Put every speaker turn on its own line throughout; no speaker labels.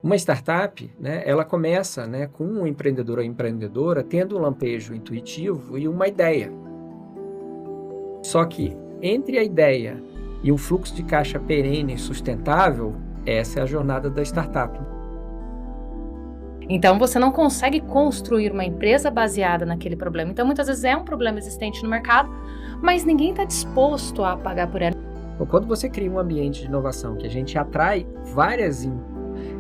Uma startup, né, ela começa, né, com um empreendedor ou empreendedora tendo um lampejo intuitivo e uma ideia. Só que entre a ideia e um fluxo de caixa perene e sustentável, essa é a jornada da startup.
Então, você não consegue construir uma empresa baseada naquele problema. Então, muitas vezes é um problema existente no mercado, mas ninguém está disposto a pagar por ela.
Então, quando você cria um ambiente de inovação que a gente atrai várias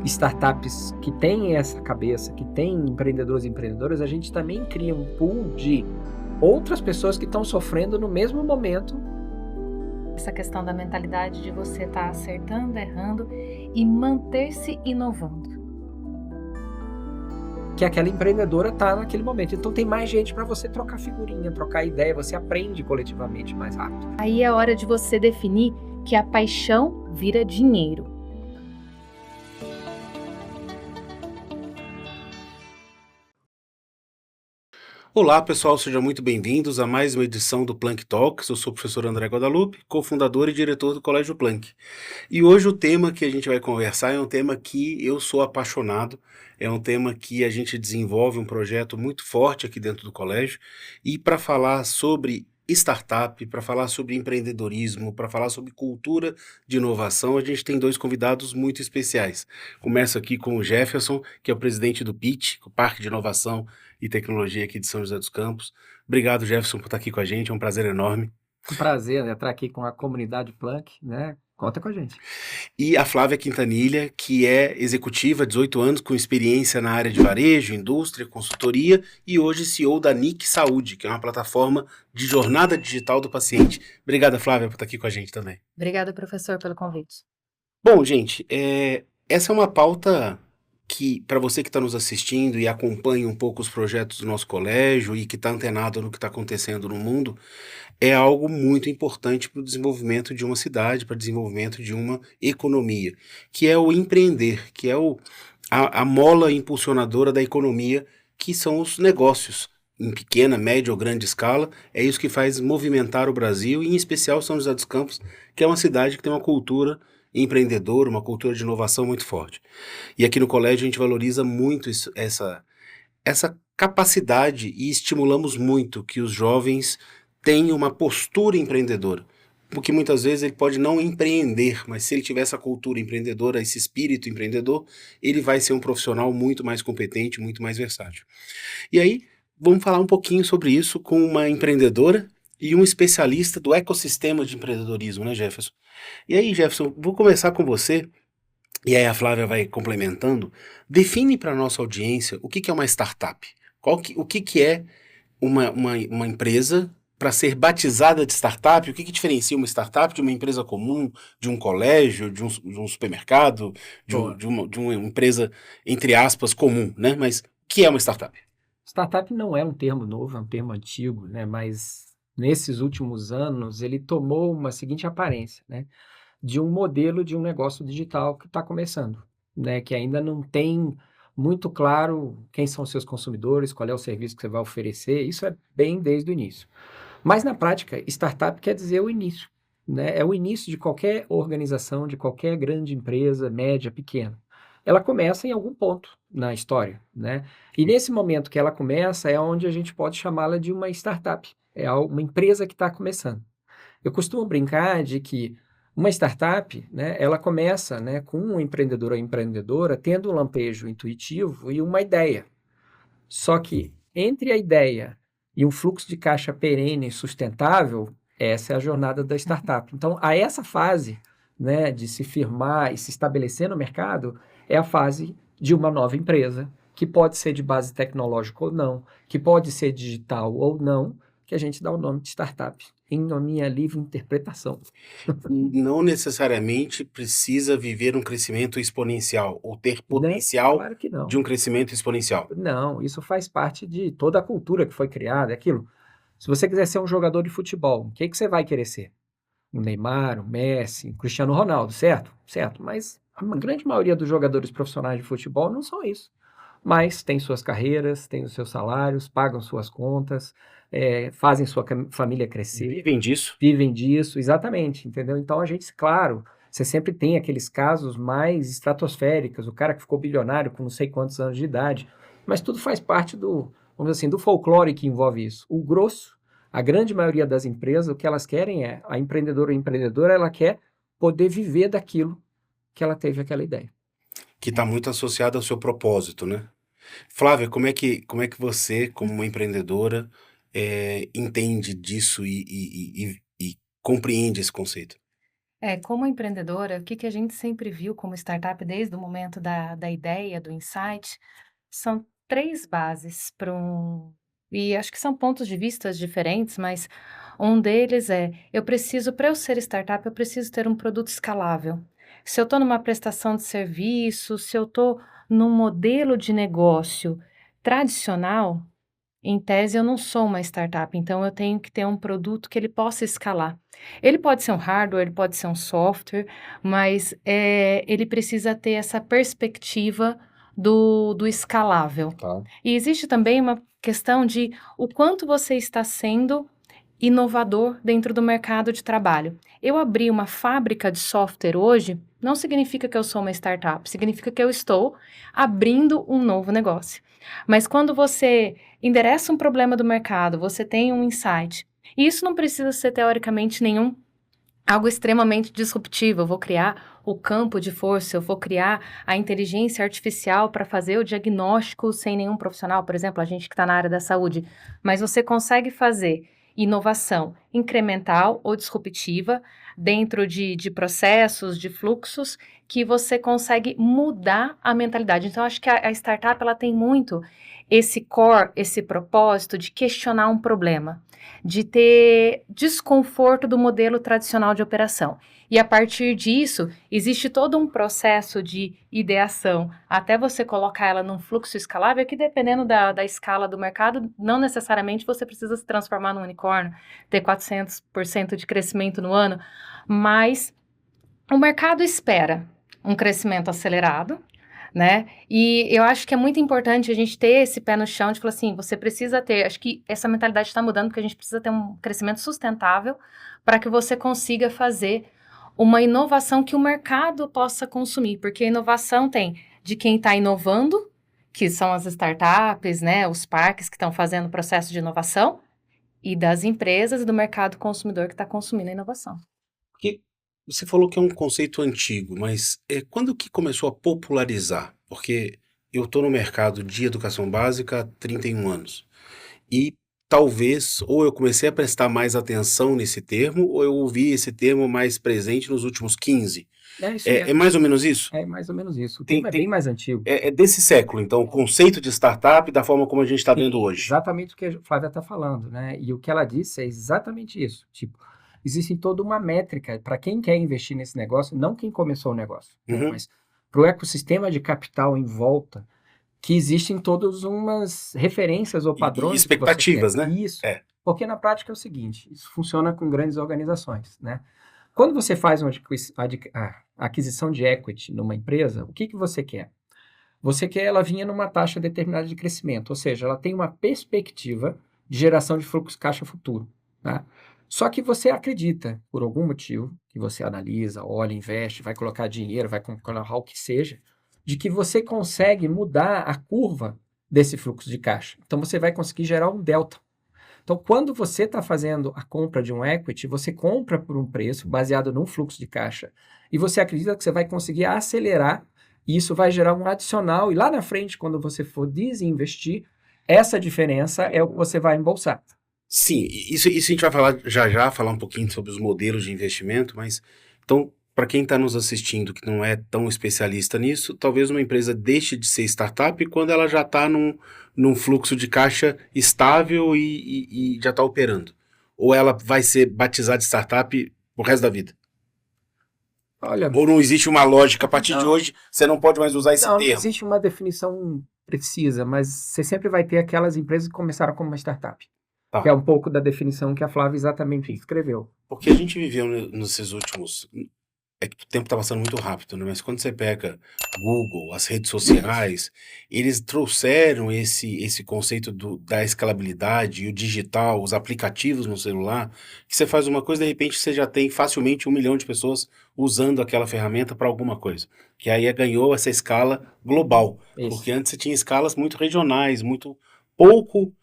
startups que têm essa cabeça, que têm empreendedores e empreendedoras, a gente também cria um pool de outras pessoas que estão sofrendo no mesmo momento.
Essa questão da mentalidade de você estar acertando, errando e manter-se inovando.
Que aquela empreendedora está naquele momento. Então tem mais gente para você trocar figurinha, trocar ideia, você aprende coletivamente mais rápido.
Aí é hora de você definir que a paixão vira dinheiro.
Olá pessoal, sejam muito bem-vindos a mais uma edição do Planck Talks. Eu sou o professor André Guadalupe, cofundador e diretor do Colégio Planck. E hoje o tema que a gente vai conversar é um tema que eu sou apaixonado, é um tema que a gente desenvolve um projeto muito forte aqui dentro do colégio. E para falar sobre startup, para falar sobre empreendedorismo, para falar sobre cultura de inovação, a gente tem dois convidados muito especiais. Começo aqui com o Jefferson, que é o presidente do PIT, o Parque de Inovação e Tecnologia aqui de São José dos Campos. Obrigado, Jefferson, por estar aqui com a gente, é um prazer enorme.
Um prazer, né, estar aqui com a comunidade Planck, né? Conta com a gente.
E a Flávia Quintanilha, que é executiva, 18 anos, com experiência na área de varejo, indústria, consultoria e hoje CEO da NIC Saúde, que é uma plataforma de jornada digital do paciente. Obrigada, Flávia, por estar aqui com a gente também.
Obrigada, professor, pelo convite.
Bom, gente, essa é uma pauta que, para você que está nos assistindo e acompanha um pouco os projetos do nosso colégio e que está antenado no que está acontecendo no mundo, é algo muito importante para o desenvolvimento de uma cidade, para o desenvolvimento de uma economia, que é o empreender, que é a mola impulsionadora da economia, que são os negócios, em pequena, média ou grande escala. É isso que faz movimentar o Brasil, e em especial São José dos Campos, que é uma cidade que tem uma cultura empreendedora, uma cultura de inovação muito forte. E aqui no colégio a gente valoriza muito essa capacidade e estimulamos muito que os jovens tenham uma postura empreendedora. Porque muitas vezes ele pode não empreender, mas se ele tiver essa cultura empreendedora, esse espírito empreendedor, ele vai ser um profissional muito mais competente, muito mais versátil. E aí, vamos falar um pouquinho sobre isso com uma empreendedora e um especialista do ecossistema de empreendedorismo, né, Jefferson? E aí, Jefferson, vou começar com você, e aí a Flávia vai complementando. Define para a nossa audiência o que é uma startup. O que é uma empresa para ser batizada de startup? O que diferencia uma startup de uma empresa comum, de um colégio, de um supermercado, de uma empresa, entre aspas, comum, né? Mas o que é uma startup?
Startup não é um termo novo, é um termo antigo, né? Mas nesses últimos anos ele tomou uma seguinte aparência, né? De um modelo de um negócio digital que está começando, né? Que ainda não tem muito claro quem são os seus consumidores, qual é o serviço que você vai oferecer. Isso é bem desde o início. Mas na prática, startup quer dizer o início, né? É o início de qualquer organização, de qualquer grande empresa, média, pequena. Ela começa em algum ponto na história, né? E nesse momento que ela começa é onde a gente pode chamá-la de uma startup. É uma empresa que está começando. Eu costumo brincar de que uma startup, né, ela começa, né, com um empreendedor ou empreendedora tendo um lampejo intuitivo e uma ideia. Só que entre a ideia e um fluxo de caixa perene e sustentável, essa é a jornada da startup. Então, a essa fase, né, de se firmar e se estabelecer no mercado, é a fase de uma nova empresa, que pode ser de base tecnológica ou não, que pode ser digital ou não, que a gente dá o nome de startup, em minha livre interpretação.
Não necessariamente precisa viver um crescimento exponencial ou ter
Não,
potencial
claro que não.
de um crescimento exponencial.
Não, isso faz parte de toda a cultura que foi criada, é aquilo. Se você quiser ser um jogador de futebol, o que você vai querer ser? Um Neymar, um Messi, um Cristiano Ronaldo, certo? Certo, mas a grande maioria dos jogadores profissionais de futebol não são isso. Mas têm suas carreiras, têm os seus salários, pagam suas contas, fazem sua família crescer,
Vivem disso.
vivem disso, exatamente, entendeu? Então a gente, claro, Você sempre tem aqueles casos mais estratosféricos, o cara que ficou bilionário com não sei quantos anos de idade, mas tudo faz parte do, vamos dizer assim, do folclore que envolve isso. O grosso, a grande maioria das empresas, o que elas querem é, a empreendedora ou empreendedora, ela quer poder viver daquilo que ela teve aquela ideia.
Que está muito associado ao seu propósito, né? Flávia, como é que você, como uma empreendedora, entende disso e compreende esse conceito?
Como empreendedora, o que a gente sempre viu como startup desde o momento da ideia, do insight, são 3 bases para e acho que são pontos de vistas diferentes, mas um deles é: eu preciso para eu ser startup, eu preciso ter um produto escalável. Se eu estou numa prestação de serviço, se eu estou num modelo de negócio tradicional, em tese eu não sou uma startup, então eu tenho que ter um produto que ele possa escalar. Ele pode ser um hardware, ele pode ser um software, mas, ele precisa ter essa perspectiva do escalável.
Tá.
E existe também uma questão de o quanto você está sendo inovador dentro do mercado de trabalho. Eu abrir uma fábrica de software hoje, não significa que eu sou uma startup, significa que eu estou abrindo um novo negócio. Mas quando você endereça um problema do mercado, você tem um insight, e isso não precisa ser teoricamente algo extremamente disruptivo. Eu vou criar o campo de força, eu vou criar a inteligência artificial para fazer o diagnóstico sem nenhum profissional, por exemplo, a gente que está na área da saúde. Mas você consegue fazer inovação incremental ou disruptiva dentro de processos, de fluxos, que você consegue mudar a mentalidade. Então, acho que a startup ela tem muito esse core, esse propósito de questionar um problema, de ter desconforto do modelo tradicional de operação. E a partir disso, existe todo um processo de ideação até você colocar ela num fluxo escalável que, dependendo da escala do mercado, não necessariamente você precisa se transformar num unicórnio, ter 400% de crescimento no ano, mas o mercado espera um crescimento acelerado, né? E eu acho que é muito importante a gente ter esse pé no chão de falar assim, você precisa ter, acho que essa mentalidade está mudando porque a gente precisa ter um crescimento sustentável para que você consiga fazer uma inovação que o mercado possa consumir, porque a inovação tem de quem está inovando, que são as startups, né, os parques que estão fazendo o processo de inovação, e das empresas e do mercado consumidor que está consumindo a inovação.
Porque você falou que é um conceito antigo, mas quando que começou a popularizar? Porque eu estou no mercado de educação básica há 31 anos. E talvez, ou eu comecei a prestar mais atenção nesse termo, ou eu ouvi esse termo mais presente nos últimos 15.
É isso
É
mesmo.
mais ou menos isso?
É mais ou menos isso. O
Tem-
tema é
tem-
bem mais antigo.
É desse século, então, o conceito de startup da forma como a gente está
Sim,
vendo hoje.
exatamente o que a Flávia está falando, né? E o que ela disse é exatamente isso. Tipo, existe toda uma métrica para quem quer investir nesse negócio, não quem começou o negócio, né?
Uhum.
Mas para o ecossistema de capital em volta, que existem todas umas referências ou
E
padrões que você
expectativas,
quer.
né?
Isso.
É.
Porque na prática é o seguinte, isso funciona com grandes organizações, né? Quando você faz uma aquisição de equity numa empresa, o que você quer? Você quer ela vinha numa taxa determinada de crescimento, ou seja, ela tem uma perspectiva de geração de fluxo caixa futuro, tá? Só que você acredita, por algum motivo, que você analisa, olha, investe, vai colocar dinheiro, vai colocar o que seja, de que você consegue mudar a curva desse fluxo de caixa. Então, você vai conseguir gerar um delta. Então, quando você está fazendo a compra de um equity, você compra por um preço baseado num fluxo de caixa e você acredita que você vai conseguir acelerar e isso vai gerar um adicional e lá na frente, quando você for desinvestir, essa diferença é o que você vai embolsar.
Sim, isso a gente vai falar já, falar um pouquinho sobre os modelos de investimento, mas então, para quem está nos assistindo que não é tão especialista nisso, talvez uma empresa deixe de ser startup quando ela já está num fluxo de caixa estável e já está operando. Ou ela vai ser batizada de startup o resto da vida.
Olha,
Ou não existe uma lógica, a partir de
Não.
hoje você não pode mais usar esse
não
termo.
existe uma definição precisa, mas você sempre vai ter aquelas empresas que começaram como uma startup.
Tá.
Que é um pouco da definição que a Flávia exatamente escreveu.
Porque a gente viveu nesses últimos é que o tempo está passando muito rápido, né? Mas quando você pega Google, as redes sociais, eles trouxeram esse conceito da escalabilidade e o digital, os aplicativos no celular, que você faz uma coisa, de repente você já tem facilmente 1 milhão de pessoas usando aquela ferramenta para alguma coisa. Que aí ganhou essa escala global, porque
Isso.
antes você tinha escalas muito regionais, muito pouco,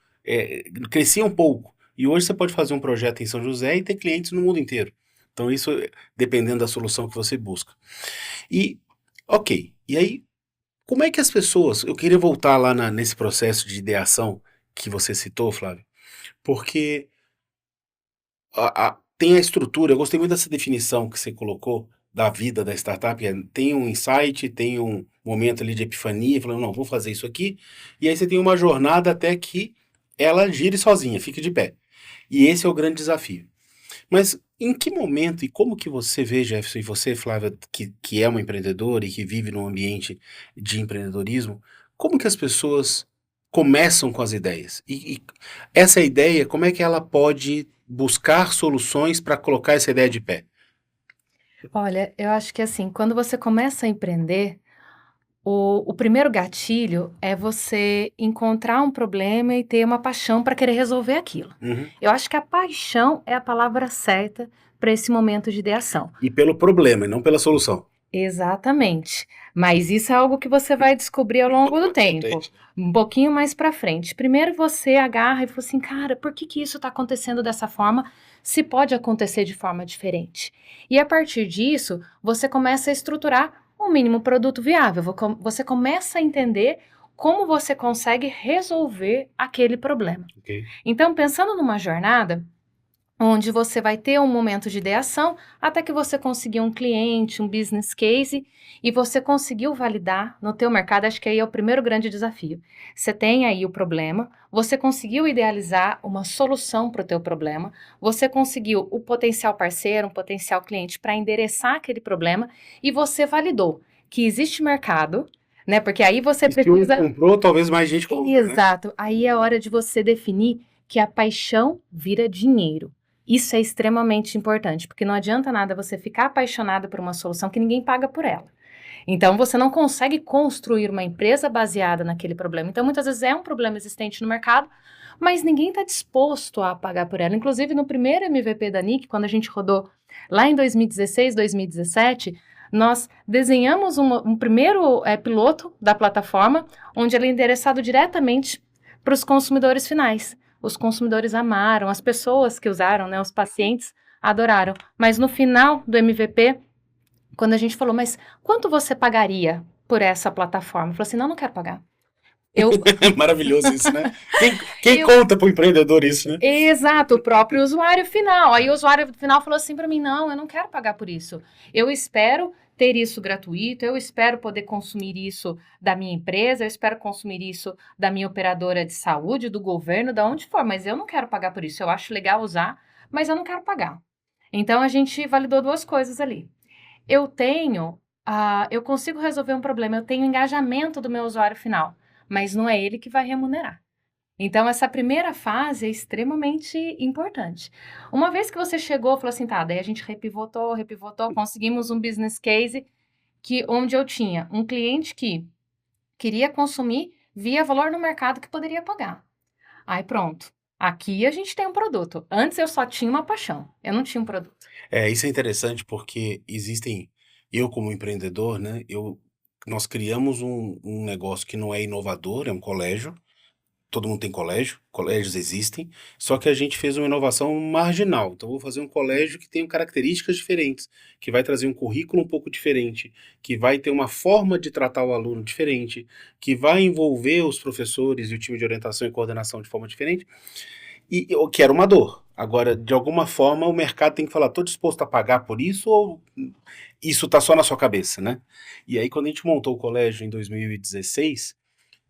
cresciam pouco. E hoje você pode fazer um projeto em São José e ter clientes no mundo inteiro. Então, isso dependendo da solução que você busca. E, ok, e aí, como é que as pessoas. Eu queria voltar lá nesse processo de ideação que você citou, Flávio, porque tem a estrutura, eu gostei muito dessa definição que você colocou da vida da startup, tem um insight, tem um momento ali de epifania, falando, não, vou fazer isso aqui, e aí você tem uma jornada até que ela gire sozinha, fique de pé. E esse é o grande desafio. Mas em que momento e como que você vê, Jefferson, e você, Flávia, que é uma empreendedora e que vive num ambiente de empreendedorismo, como que as pessoas começam com as ideias? E essa ideia, como é que ela pode buscar soluções para colocar essa ideia de pé?
Olha, eu acho que assim, quando você começa a empreender, o primeiro gatilho é você encontrar um problema e ter uma paixão para querer resolver aquilo.
Uhum.
Eu acho que a paixão é a palavra certa para esse momento de ideação.
E pelo problema, e não pela solução.
Exatamente. Mas isso é algo que você vai descobrir ao longo do tempo,
Entendi.
um pouquinho mais para frente. Primeiro você agarra e fala assim, cara, por que que isso está acontecendo dessa forma? Se pode acontecer de forma diferente. E a partir disso, você começa a estruturar um mínimo produto viável. Você começa a entender como você consegue resolver aquele problema.
Ok.
Então, pensando numa jornada, onde você vai ter um momento de ideação até que você conseguir um cliente, um business case e você conseguiu validar no teu mercado, acho que aí é o primeiro grande desafio. Você tem aí o problema, você conseguiu idealizar uma solução para o teu problema, você conseguiu o potencial parceiro, um potencial cliente para endereçar aquele problema e você validou que existe mercado, né? Porque aí você
E se um
precisa...
comprou, talvez mais gente compre, né?
Exato. Aí é hora de você definir que a paixão vira dinheiro. Isso é extremamente importante, porque não adianta nada você ficar apaixonado por uma solução que ninguém paga por ela. Então, você não consegue construir uma empresa baseada naquele problema. Então, muitas vezes é um problema existente no mercado, mas ninguém está disposto a pagar por ela. Inclusive, no primeiro MVP da NIC, quando a gente rodou lá em 2016, 2017, nós desenhamos um primeiro piloto da plataforma, onde ele é endereçado diretamente para os consumidores finais. Os consumidores amaram, as pessoas que usaram, né, os pacientes adoraram. Mas no final do MVP, quando a gente falou, mas quanto você pagaria por essa plataforma? Eu falei assim, não, não quero pagar. Eu,
Maravilhoso isso, né? Quem
eu,
conta pro empreendedor isso, né?
exato, o próprio usuário final. Aí o usuário final falou assim para mim, não, eu não quero pagar por isso. Eu espero ter isso gratuito, eu espero poder consumir isso da minha empresa, eu espero consumir isso da minha operadora de saúde, do governo, da onde for, mas eu não quero pagar por isso. Eu acho legal usar, mas eu não quero pagar. Então a gente validou duas coisas ali. Eu consigo resolver um problema, eu tenho engajamento do meu usuário final, mas não é ele que vai remunerar. Então, essa primeira fase é extremamente importante. Uma vez que você chegou, falou assim, tá, daí a gente repivotou, conseguimos um business case onde eu tinha um cliente que queria consumir via valor no mercado que poderia pagar. Aí pronto, aqui a gente tem um produto. Antes eu só tinha uma paixão, eu não tinha um produto.
Isso é interessante porque existem, eu como empreendedor, né, nós criamos um negócio que não é inovador, é um colégio, todo mundo tem colégio, colégios existem, só que a gente fez uma inovação marginal. Então, vou fazer um colégio que tem características diferentes, que vai trazer um currículo um pouco diferente, que vai ter uma forma de tratar o aluno diferente, que vai envolver os professores e o time de orientação e coordenação de forma diferente, e eu quero uma dor. Agora, de alguma forma, o mercado tem que falar, estou disposto a pagar por isso ou isso está só na sua cabeça, né? E aí, quando a gente montou o colégio em 2016,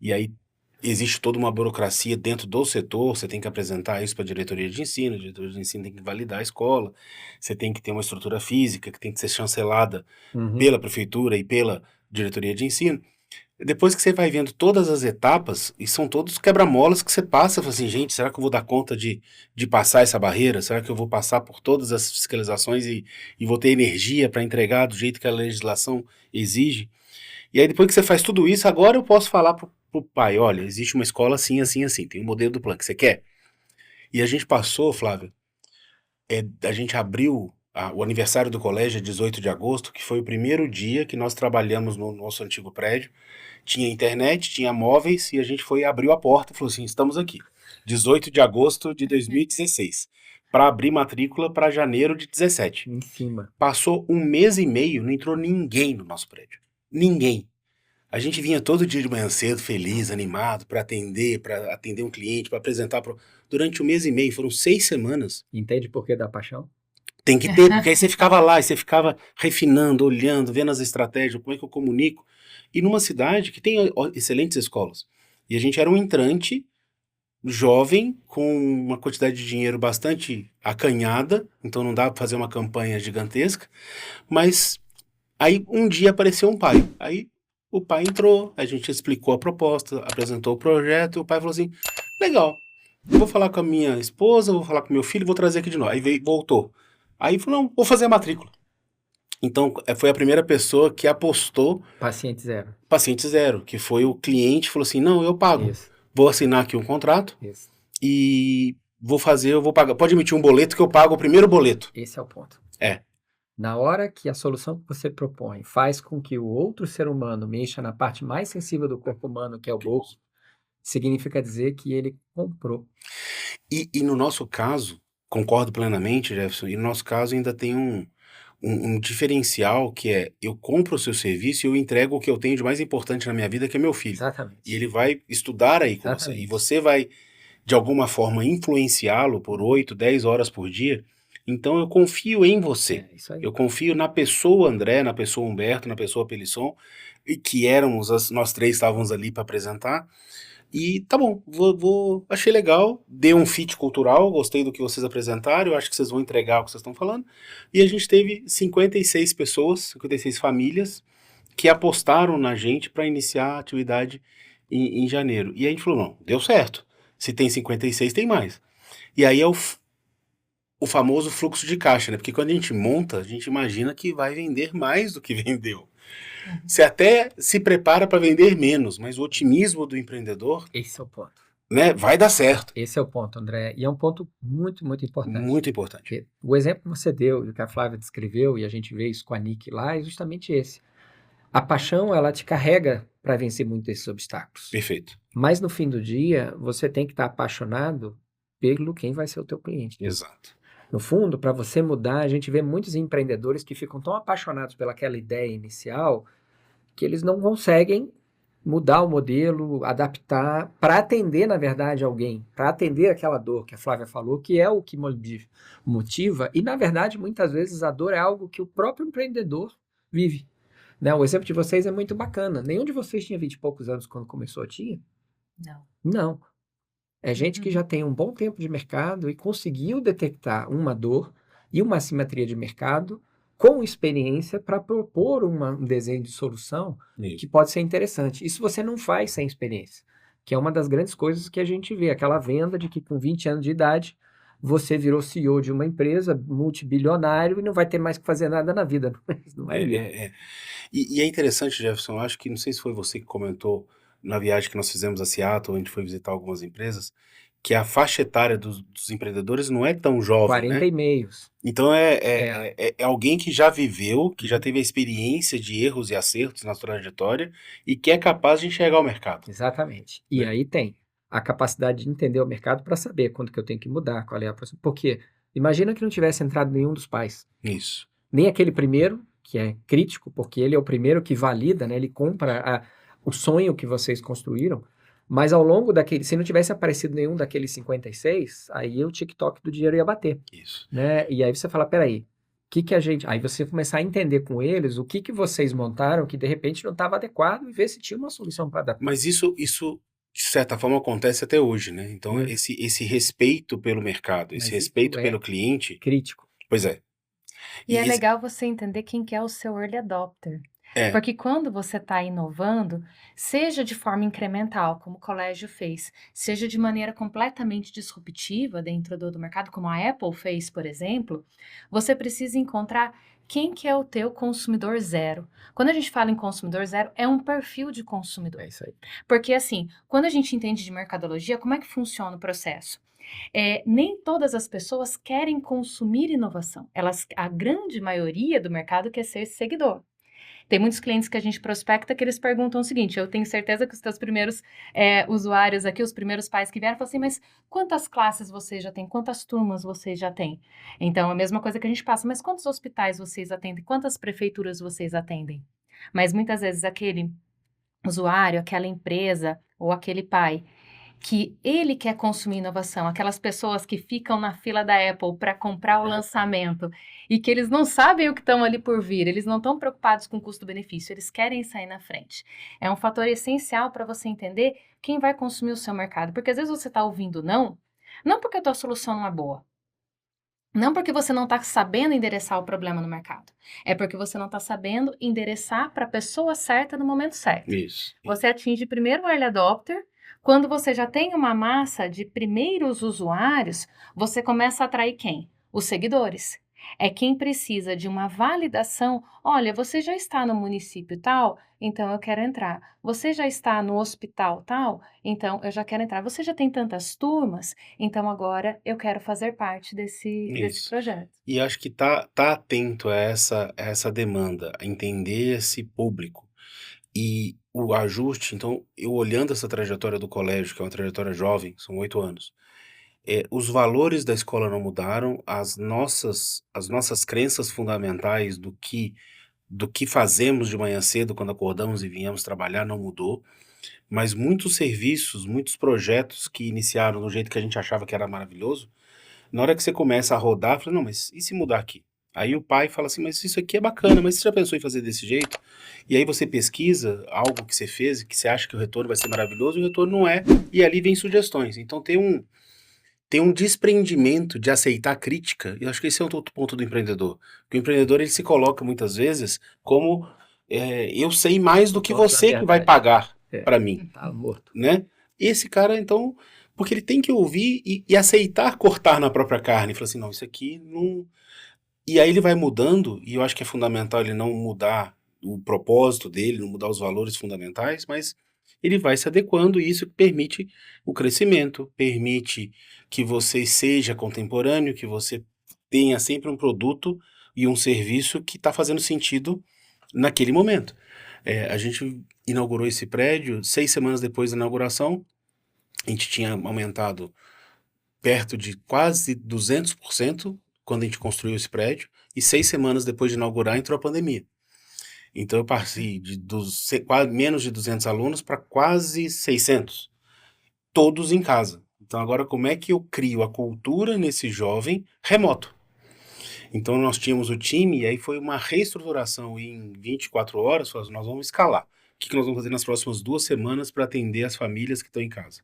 e aí existe toda uma burocracia dentro do setor, você tem que apresentar isso para a diretoria de ensino, a diretoria de ensino tem que validar a escola, você tem que ter uma estrutura física que tem que ser chancelada
Uhum.
pela prefeitura e pela diretoria de ensino. Depois que você vai vendo todas as etapas, e são todos quebra-molas que você passa, fala assim, gente, será que eu vou dar conta de passar essa barreira? Será que eu vou passar por todas as fiscalizações e vou ter energia para entregar do jeito que a legislação exige? E aí depois que você faz tudo isso, agora eu posso falar pro pai, olha, existe uma escola assim, assim, assim, tem um modelo do plano que você quer. E a gente passou, Flávio, a gente abriu o aniversário do colégio, 18 de agosto, que foi o primeiro dia que nós trabalhamos no nosso antigo prédio. Tinha internet, tinha móveis, e a gente foi abriu a porta e falou assim, estamos aqui, 18 de agosto de 2016, para abrir matrícula para janeiro de 17.
Em cima.
Passou um mês e meio, não entrou ninguém no nosso prédio. Ninguém. A gente vinha todo dia de manhã cedo, feliz, animado, para atender um cliente, para apresentar. Durante um mês e meio, foram 6 semanas.
Entende por que da paixão?
Tem que ter, porque aí você ficava lá, e você ficava refinando, olhando, vendo as estratégias, como é que eu comunico. E numa cidade que tem excelentes escolas. E a gente era um entrante, jovem, com uma quantidade de dinheiro bastante acanhada, então não dá para fazer uma campanha gigantesca, mas aí um dia apareceu um pai. Aí o pai entrou, a gente explicou a proposta, apresentou o projeto, e o pai falou assim, legal, eu vou falar com a minha esposa, vou falar com meu filho, vou trazer aqui de novo. Aí veio, voltou. Aí falou, não, vou fazer a matrícula. Então, foi a primeira pessoa que apostou
Paciente zero.
paciente zero, que foi o cliente, falou assim, não, eu pago.
Isso,
Vou assinar aqui um contrato
isso.
e eu vou pagar. Pode emitir um boleto que eu pago o primeiro boleto.
Esse é o ponto.
É.
Na hora que a solução que você propõe faz com que o outro ser humano mexa na parte mais sensível do corpo humano, que é o bolso, significa dizer que ele comprou.
E no nosso caso, concordo plenamente, Jefferson, e no nosso caso ainda tem um diferencial que é, eu compro o seu serviço e eu entrego o que eu tenho de mais importante na minha vida, que é meu filho. E
Exatamente.
ele vai estudar aí com você.
Exatamente.
E você vai, de alguma forma, influenciá-lo por 8, 10 horas por dia. Então eu confio em você.
É isso aí.
Eu confio na pessoa André, na pessoa Humberto, na pessoa Pelisson, e que nós três estávamos ali para apresentar. E tá bom, achei legal, deu um fit cultural, gostei do que vocês apresentaram, eu acho que vocês vão entregar o que vocês estão falando. E a gente teve 56 pessoas, 56 famílias, que apostaram na gente para iniciar a atividade em janeiro. E a gente falou, não, deu certo. Se tem 56, tem mais. E aí é o famoso fluxo de caixa, né? Porque quando a gente monta, a gente imagina que vai vender mais do que vendeu. Você até se prepara para vender menos, mas o otimismo do empreendedor,
Esse é o ponto.
né, vai dar certo.
Esse é o ponto, André. E é um ponto muito, muito importante.
Muito importante.
Porque o exemplo que você deu e o que a Flávia descreveu, e a gente vê isso com a Nick lá, é justamente esse. A paixão, ela te carrega para vencer muitos desses obstáculos.
Perfeito.
Mas no fim do dia, você tem que estar apaixonado pelo quem vai ser o teu cliente.
Exato.
No fundo, para você mudar, a gente vê muitos empreendedores que ficam tão apaixonados pelaquela ideia inicial que eles não conseguem mudar o modelo, adaptar, para atender, na verdade, alguém, para atender aquela dor que a Flávia falou, que é o que motiva, e, na verdade, muitas vezes a dor é algo que o próprio empreendedor vive. Né? O exemplo de vocês é muito bacana. Nenhum de vocês tinha 20 e poucos anos quando começou, tinha?
Não.
Não. É gente que já tem um bom tempo de mercado e conseguiu detectar uma dor e uma assimetria de mercado com experiência para propor um desenho de solução que pode ser interessante. Isso você não faz sem experiência, que é uma das grandes coisas que a gente vê, aquela venda de que com 20 anos de idade você virou CEO de uma empresa multibilionário e não vai ter mais que fazer nada na vida. Não é isso.
E é interessante, Jefferson, eu acho que, não sei se foi você que comentou na viagem que nós fizemos a Seattle, a gente foi visitar algumas empresas, que a faixa etária dos empreendedores não é tão jovem,
40
né?
e meios.
Então é alguém que já viveu, que já teve a experiência de erros e acertos na sua trajetória e que é capaz de enxergar o mercado.
Exatamente. E
Né?
aí tem a capacidade de entender o mercado para saber quando que eu tenho que mudar, qual é a próxima. Porque imagina que não tivesse entrado nenhum dos pais.
Isso.
Nem aquele primeiro, que é crítico, porque ele é o primeiro que valida, né? Ele compra o sonho que vocês construíram. Mas ao longo daquele, se não tivesse aparecido nenhum daqueles 56, aí o TikTok do dinheiro ia bater.
Isso.
Né? E aí você fala, peraí, que a gente... Aí você começar a entender com eles o que vocês montaram que de repente não estava adequado e ver se tinha uma solução para adaptar.
Mas isso, de certa forma, acontece até hoje, né? Então, esse respeito pelo mercado, esse
Mas
respeito
isso é
pelo cliente,
crítico.
pois é.
E é legal você entender quem que é o seu early adopter.
É,
Porque quando você está inovando, seja de forma incremental, como o colégio fez, seja de maneira completamente disruptiva dentro do mercado, como a Apple fez, por exemplo, você precisa encontrar quem que é o teu consumidor zero. Quando a gente fala em consumidor zero, é um perfil de consumidor.
É isso aí.
Porque assim, quando a gente entende de mercadologia, como é que funciona o processo? Nem todas as pessoas querem consumir inovação. A grande maioria do mercado quer ser seguidor. Tem muitos clientes que a gente prospecta que eles perguntam o seguinte: eu tenho certeza que os teus primeiros usuários aqui, os primeiros pais que vieram, falam assim, mas quantas classes você já tem? Quantas turmas você já tem? Então, a mesma coisa que a gente passa, mas quantos hospitais vocês atendem? Quantas prefeituras vocês atendem? Mas muitas vezes aquele usuário, aquela empresa ou aquele pai que ele quer consumir inovação, aquelas pessoas que ficam na fila da Apple para comprar o lançamento e que eles não sabem o que estão ali por vir, eles não estão preocupados com custo-benefício, eles querem sair na frente. É um fator essencial para você entender quem vai consumir o seu mercado, porque às vezes você está ouvindo não porque a tua solução não é boa, não porque você não está sabendo endereçar o problema no mercado, é porque você não está sabendo endereçar para a pessoa certa no momento certo.
isso.
Você atinge primeiro o early adopter, quando você já tem uma massa de primeiros usuários, você começa a atrair quem? Os seguidores. É quem precisa de uma validação. Olha, você já está no município tal, então eu quero entrar. Você já está no hospital tal, então eu já quero entrar. Você já tem tantas turmas, então agora eu quero fazer parte desse
Isso.
projeto.
E acho que tá atento a essa demanda, a entender esse público. E o ajuste, então, eu olhando essa trajetória do colégio, que é uma trajetória jovem, são 8 anos, os valores da escola não mudaram, as nossas crenças fundamentais do que fazemos de manhã cedo quando acordamos e viemos trabalhar não mudou, mas muitos serviços, muitos projetos que iniciaram do jeito que a gente achava que era maravilhoso, na hora que você começa a rodar, fala: "Não, mas e se mudar aqui?". Aí o pai fala assim: "Mas isso aqui é bacana, mas você já pensou em fazer desse jeito?". E aí você pesquisa algo que você fez, que você acha que o retorno vai ser maravilhoso, e o retorno não é, e ali vem sugestões. Então tem um desprendimento de aceitar crítica, e eu acho que esse é outro ponto do empreendedor. Porque o empreendedor, ele se coloca muitas vezes como, eu sei mais do que
Dono da
você que vai
verdade.
pagar
É,
para mim,
tá morto.
né? Esse cara, então, porque ele tem que ouvir e aceitar cortar na própria carne. Falar assim, não, isso aqui não. E aí ele vai mudando, e eu acho que é fundamental ele não mudar o propósito dele, não mudar os valores fundamentais, mas ele vai se adequando, e isso permite o crescimento, permite que você seja contemporâneo, que você tenha sempre um produto e um serviço que está fazendo sentido naquele momento. A gente inaugurou esse prédio, 6 semanas depois da inauguração, a gente tinha aumentado perto de quase 200% quando a gente construiu esse prédio, e 6 semanas depois de inaugurar entrou a pandemia. Então eu passei quase menos de 200 alunos para quase 600, todos em casa. Então agora como é que eu crio a cultura nesse jovem remoto? Então nós tínhamos o time, e aí foi uma reestruturação em 24 horas, falamos, nós vamos escalar. O que nós vamos fazer nas próximas 2 semanas para atender as famílias que estão em casa?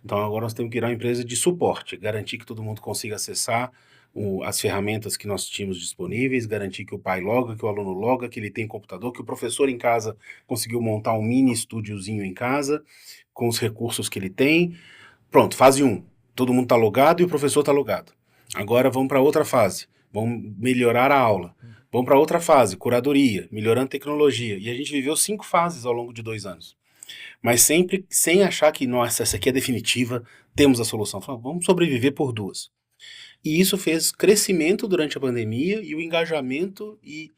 Então agora nós temos que virar uma empresa de suporte, garantir que todo mundo consiga acessar as ferramentas que nós tínhamos disponíveis, garantir que o pai loga, que o aluno loga, que ele tem computador, que o professor em casa conseguiu montar um mini estúdiozinho em casa, com os recursos que ele tem. Pronto, fase 1. Todo mundo está logado e o professor está logado. Agora vamos para outra fase. Vamos melhorar a aula. Vamos para outra fase, curadoria, melhorando tecnologia. E a gente viveu 5 fases ao longo de 2 anos. Mas sempre sem achar que, nossa, essa aqui é definitiva, temos a solução. Falamos, vamos sobreviver por 2. E isso fez crescimento durante a pandemia e o engajamento, e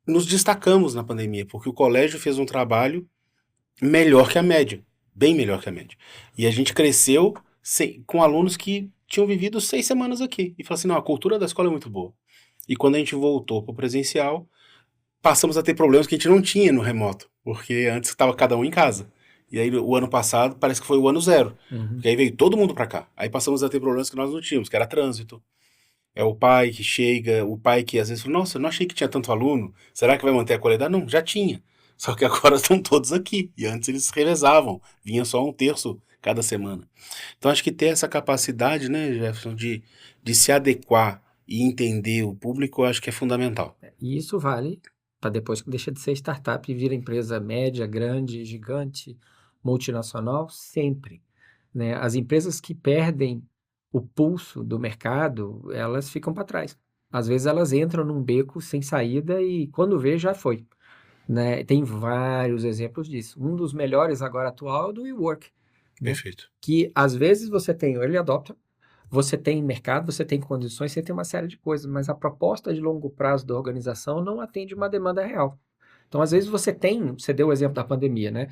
nos destacamos na pandemia, porque o colégio fez um trabalho melhor que a média, bem melhor que a média. E a gente cresceu com alunos que tinham vivido 6 semanas aqui. E falou assim, não, a cultura da escola é muito boa. E quando a gente voltou para o presencial, passamos a ter problemas que a gente não tinha no remoto, porque antes estava cada um em casa. E aí o ano passado parece que foi o ano zero, porque aí veio todo mundo para cá. Aí passamos a ter problemas que nós não tínhamos, que era trânsito. É o pai que chega, o pai que às vezes fala, nossa, eu não achei que tinha tanto aluno, será que vai manter a qualidade? Não, já tinha. Só que agora estão todos aqui. E antes eles revezavam, vinha só 1/3 cada semana. Então acho que ter essa capacidade, né, Jefferson, de se adequar e entender o público, eu acho que é fundamental.
E isso vale para depois que deixa de ser startup e vira empresa média, grande, gigante, multinacional, sempre, né? As empresas que perdem o pulso do mercado, elas ficam para trás. Às vezes elas entram num beco sem saída e quando vê já foi, né? Tem vários exemplos disso. Um dos melhores agora atual é o do WeWork, né?
Perfeito.
Que às vezes você tem o early adopter, você tem mercado, você tem condições, você tem uma série de coisas, mas a proposta de longo prazo da organização não atende uma demanda real. Então, às vezes você deu o exemplo da pandemia, né?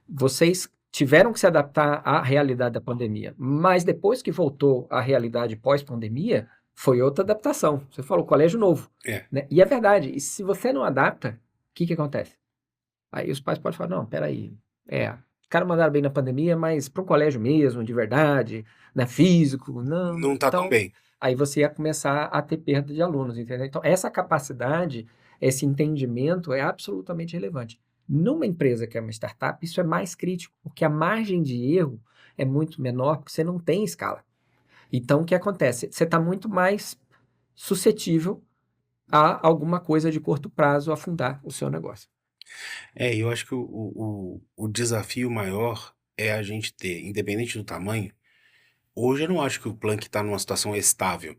Vocês tiveram que se adaptar à realidade da pandemia, mas depois que voltou à realidade pós-pandemia, foi outra adaptação. Você falou colégio novo,
É.
né? E é verdade. E se você não adapta, o que acontece? Aí os pais podem falar, não, peraí, os caras mandaram bem na pandemia, mas para um colégio mesmo, de verdade, né, físico, não.
Não tá tão
Então,
bem.
aí você ia começar a ter perda de alunos, entendeu? Então, essa capacidade, esse entendimento é absolutamente relevante. Numa empresa que é uma startup, isso é mais crítico, porque a margem de erro é muito menor, porque você não tem escala. Então, o que acontece? Você está muito mais suscetível a alguma coisa de curto prazo afundar o seu negócio.
Eu acho que o desafio maior é a gente ter, independente do tamanho, hoje eu não acho que o Planck está numa situação estável.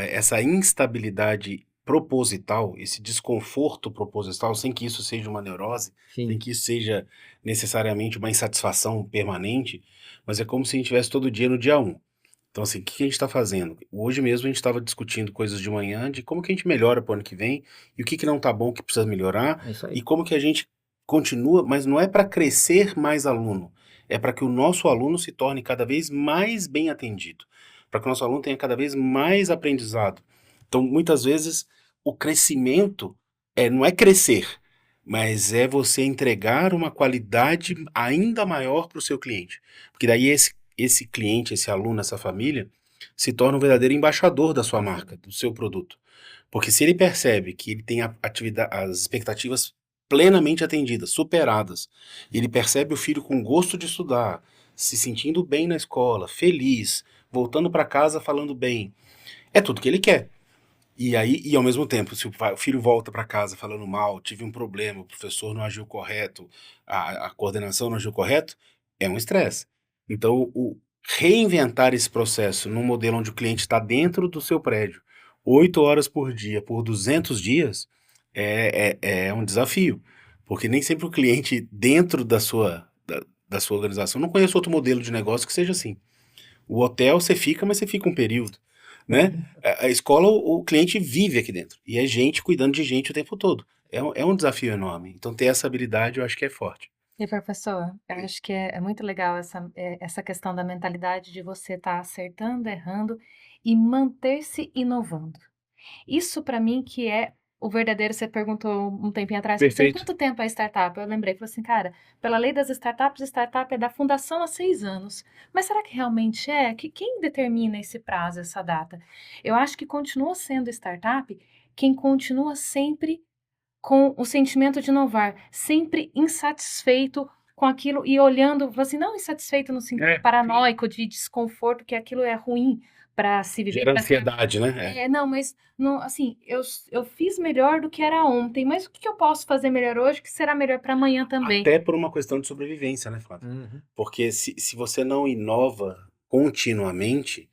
Essa instabilidade proposital, esse desconforto proposital, sem que isso seja uma neurose, sem
Sim.
que isso seja necessariamente uma insatisfação permanente, mas é como se a gente estivesse todo dia no dia 1. Então, assim, o que a gente está fazendo? Hoje mesmo a gente estava discutindo coisas de manhã de como que a gente melhora para o ano que vem e o que não está bom, que precisa melhorar
É isso
e
aí.
como que a gente continua, mas não é para crescer mais aluno, é para que o nosso aluno se torne cada vez mais bem atendido, para que o nosso aluno tenha cada vez mais aprendizado. Então, muitas vezes, o crescimento não é crescer, mas é você entregar uma qualidade ainda maior para o seu cliente. Porque daí esse cliente, esse aluno, essa família, se torna um verdadeiro embaixador da sua marca, do seu produto. Porque se ele percebe que ele tem as expectativas plenamente atendidas, superadas, ele percebe o filho com gosto de estudar, se sentindo bem na escola, feliz, voltando para casa falando bem, é tudo que ele quer. E ao mesmo tempo, se o filho volta para casa falando mal, tive um problema, o professor não agiu correto, a coordenação não agiu correto, é um estresse. Então, reinventar esse processo num modelo onde o cliente está dentro do seu prédio, 8 horas por dia, por 200 dias, é um desafio. Porque nem sempre o cliente dentro da sua organização, não conheço outro modelo de negócio que seja assim. O hotel você fica, mas você fica um período, né? A escola, o cliente vive aqui dentro. E é gente cuidando de gente o tempo todo. É um desafio enorme. Então, ter essa habilidade, eu acho que é forte.
E professor, eu acho que é muito legal essa questão da mentalidade de você estar acertando, errando e manter-se inovando. Isso para mim que é o verdadeiro, você perguntou um tempinho atrás, você tem
Perfeito.
quanto tempo é startup? Eu lembrei, falei assim, cara, pela lei das startups, startup é da fundação há 6 anos. Mas será que realmente é? Quem determina esse prazo, essa data? Eu acho que continua sendo startup quem continua sempre com o sentimento de inovar, sempre insatisfeito com aquilo e olhando, assim, não insatisfeito no sentido
É,
paranoico de desconforto, que aquilo é ruim para se viver,
gera
para se
ansiedade, né?
não, mas não, assim, eu fiz melhor do que era ontem, mas o que eu posso fazer melhor hoje que será melhor para amanhã também?
Até por uma questão de sobrevivência, né, Flávio?
Uhum.
Porque se você não inova continuamente,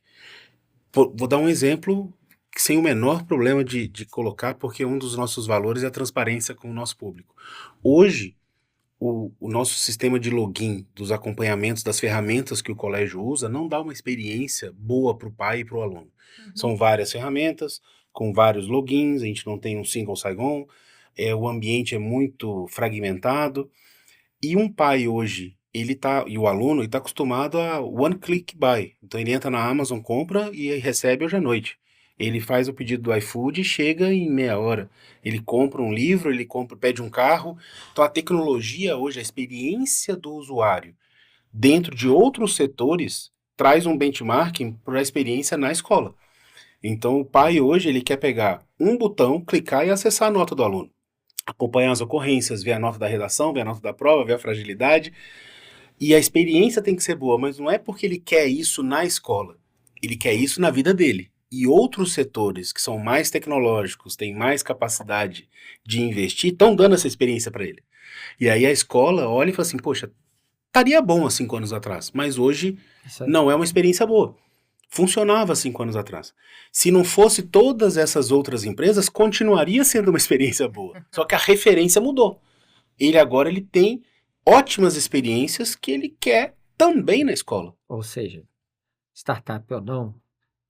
vou dar um exemplo sem o menor problema de colocar, porque um dos nossos valores é a transparência com o nosso público. Hoje, o nosso sistema de login, dos acompanhamentos, das ferramentas que o colégio usa, não dá uma experiência boa para o pai e para o aluno. São várias ferramentas, com vários logins, a gente não tem um single sign-on, o ambiente é muito fragmentado, e um pai hoje, e o aluno, ele tá acostumado a one click buy. Então ele entra na Amazon, compra e aí recebe hoje à noite. Ele faz o pedido do iFood e chega em meia hora. Ele compra um livro, pede um carro. Então a tecnologia hoje, a experiência do usuário dentro de outros setores traz um benchmarking para a experiência na escola. Então o pai hoje ele quer pegar um botão, clicar e acessar a nota do aluno, acompanhar as ocorrências, ver a nota da redação, ver a nota da prova, ver a fragilidade. E a experiência tem que ser boa, mas não é porque ele quer isso na escola. Ele quer isso na vida dele. e outros setores que são mais tecnológicos, têm mais capacidade de investir, estão dando essa experiência para ele. E aí a escola olha e fala assim, poxa, estaria bom há 5 anos atrás, mas hoje
Isso aí.
não é uma experiência boa. Funcionava 5 anos atrás. Se não fosse todas essas outras empresas, continuaria sendo uma experiência boa. Só que a referência mudou. Ele tem ótimas experiências que ele quer também na escola.
Ou seja, startup ou não,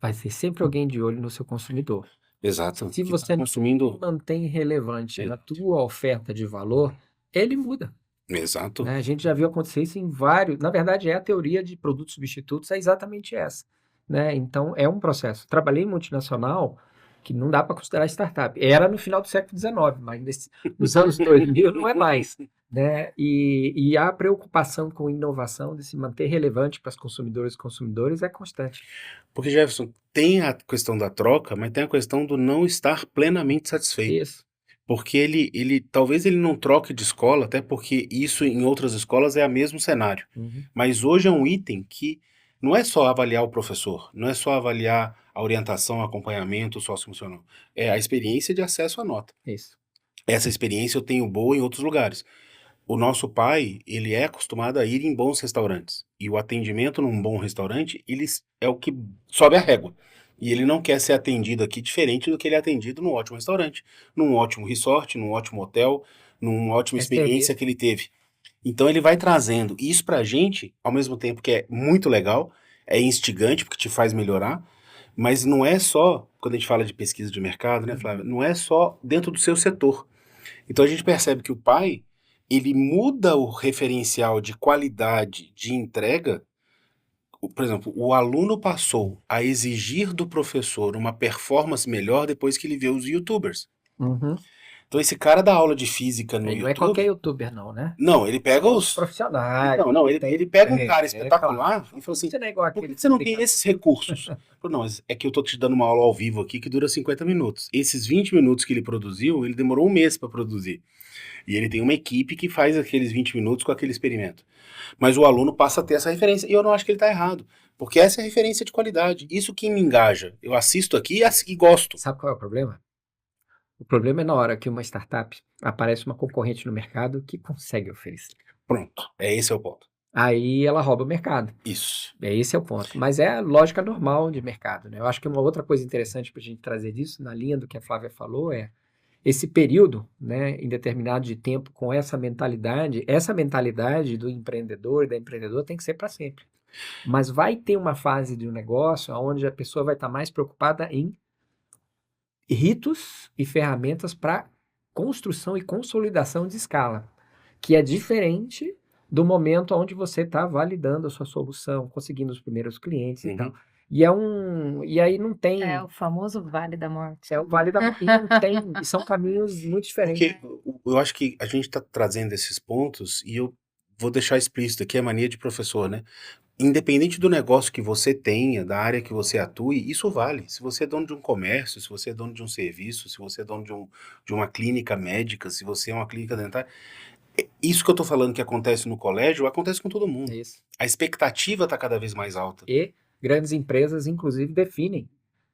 vai ter sempre alguém de olho no seu consumidor.
Exato.
Se
Que
você
tá
não
consumindo.
mantém relevante a
Exato.
tua oferta de valor, ele muda.
Exato.
Né? A gente já viu acontecer isso em vários. Na verdade, a teoria de produtos substitutos é exatamente essa. Né? Então, é um processo. Trabalhei em multinacional que não dá para considerar startup. Era no final do século XIX, mas nos anos 2000 não é mais. Né? E a preocupação com inovação, de se manter relevante para os consumidores e consumidores é constante.
Porque, Jefferson, tem a questão da troca, mas tem a questão do não estar plenamente satisfeito.
Isso.
Porque talvez ele não troque de escola, até porque isso em outras escolas é o mesmo cenário.
Uhum.
Mas hoje é um item que não é só avaliar o professor, não é só avaliar a orientação, o acompanhamento socioemocional. É a experiência de acesso à nota.
Isso.
Essa experiência eu tenho boa em outros lugares. O nosso pai, ele é acostumado a ir em bons restaurantes. E o atendimento num bom restaurante, é o que sobe a régua. E ele não quer ser atendido aqui diferente do que ele é atendido num ótimo restaurante, num ótimo resort, num ótimo hotel, numa ótima experiência que ele teve. Então ele vai trazendo isso pra gente, ao mesmo tempo que é muito legal, é instigante porque te faz melhorar, mas não é só, quando a gente fala de pesquisa de mercado, né, Flávia, não é só dentro do seu setor. Então a gente percebe que o pai, ele muda o referencial de qualidade de entrega. Por exemplo, o aluno passou a exigir do professor uma performance melhor depois que ele vê os YouTubers.
Uhum.
Então esse cara dá aula de física no
Ele não é qualquer
YouTube.
youtuber, não, né?
Não, ele pega
São
os.
profissionais.
Não, ele pega um cara espetacular
claro.
e fala assim:
Você não é igual
por que
aquele
você não tem esses recursos? Eu falo, não, é que eu tô te dando uma aula ao vivo aqui que dura 50 minutos. Esses 20 minutos que ele produziu, ele demorou um mês para produzir. E ele tem uma equipe que faz aqueles 20 minutos com aquele experimento. Mas o aluno passa a ter essa referência. E eu não acho que ele está errado. Porque essa é a referência de qualidade. Isso que me engaja. Eu assisto aqui e gosto.
Sabe qual é o problema? O problema é na hora que uma startup aparece uma concorrente no mercado que consegue oferecer.
Pronto. Esse é o ponto.
Aí ela rouba o mercado.
Isso.
Esse é o ponto. Mas é a lógica normal de mercado, né? Eu acho que uma outra coisa interessante para a gente trazer disso, na linha do que a Flávia falou, é esse período, né, indeterminado de tempo com essa mentalidade do empreendedor e da empreendedora tem que ser para sempre. Mas vai ter uma fase de um negócio onde a pessoa vai estar mais preocupada em ritos e ferramentas para construção e consolidação de escala, que é diferente do momento onde você está validando a sua solução, conseguindo os primeiros clientes e tal. E aí não tem.
É o famoso Vale da Morte.
É o Vale da Morte. E não tem. E são caminhos muito diferentes.
Porque eu acho que a gente está trazendo esses pontos e eu vou deixar explícito aqui a mania de professor, né? Independente do negócio que você tenha, da área que você atue, isso vale. Se você é dono de um comércio, se você é dono de um serviço, se você é dono de uma clínica médica, se você é uma clínica dentária, isso que eu tô falando que acontece no colégio, acontece com todo mundo.
Isso.
A expectativa está cada vez mais alta.
E grandes empresas, inclusive, definem,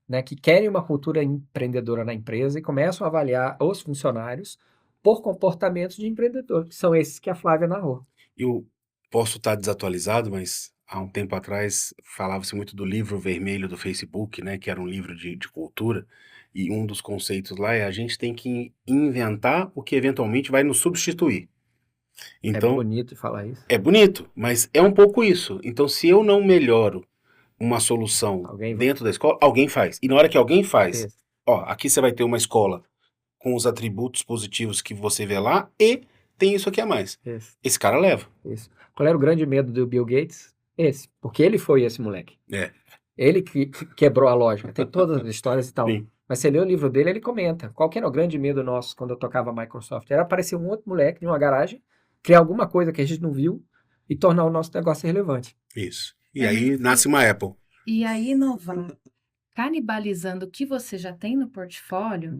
né, que querem uma cultura empreendedora na empresa e começam a avaliar os funcionários por comportamentos de empreendedor, que são esses que a Flávia narrou.
Eu posso estar desatualizado, mas há um tempo atrás falava-se muito do livro vermelho do Facebook, né, que era um livro de cultura, e um dos conceitos lá é a gente tem que inventar o que eventualmente vai nos substituir.
É
Então,
bonito falar isso.
é bonito, mas é um pouco isso. Então, se eu não melhoro uma solução
Alguém vai.
dentro da escola, alguém faz. E na hora que alguém faz,
Isso.
ó, aqui você vai ter uma escola com os atributos positivos que você vê lá e tem isso aqui a mais.
Isso.
Esse cara leva.
Isso. Qual era o grande medo do Bill Gates? Esse. Porque ele foi esse moleque.
É.
Ele que quebrou a lógica. Tem todas as histórias e tal.
Sim.
Mas você lê o livro dele, ele comenta. Qual que era o grande medo nosso quando eu tocava Microsoft? Era aparecer um outro moleque em uma garagem, criar alguma coisa que a gente não viu e tornar o nosso negócio relevante.
Isso. E aí nasce uma Apple.
E aí inovar, canibalizando o que você já tem no portfólio,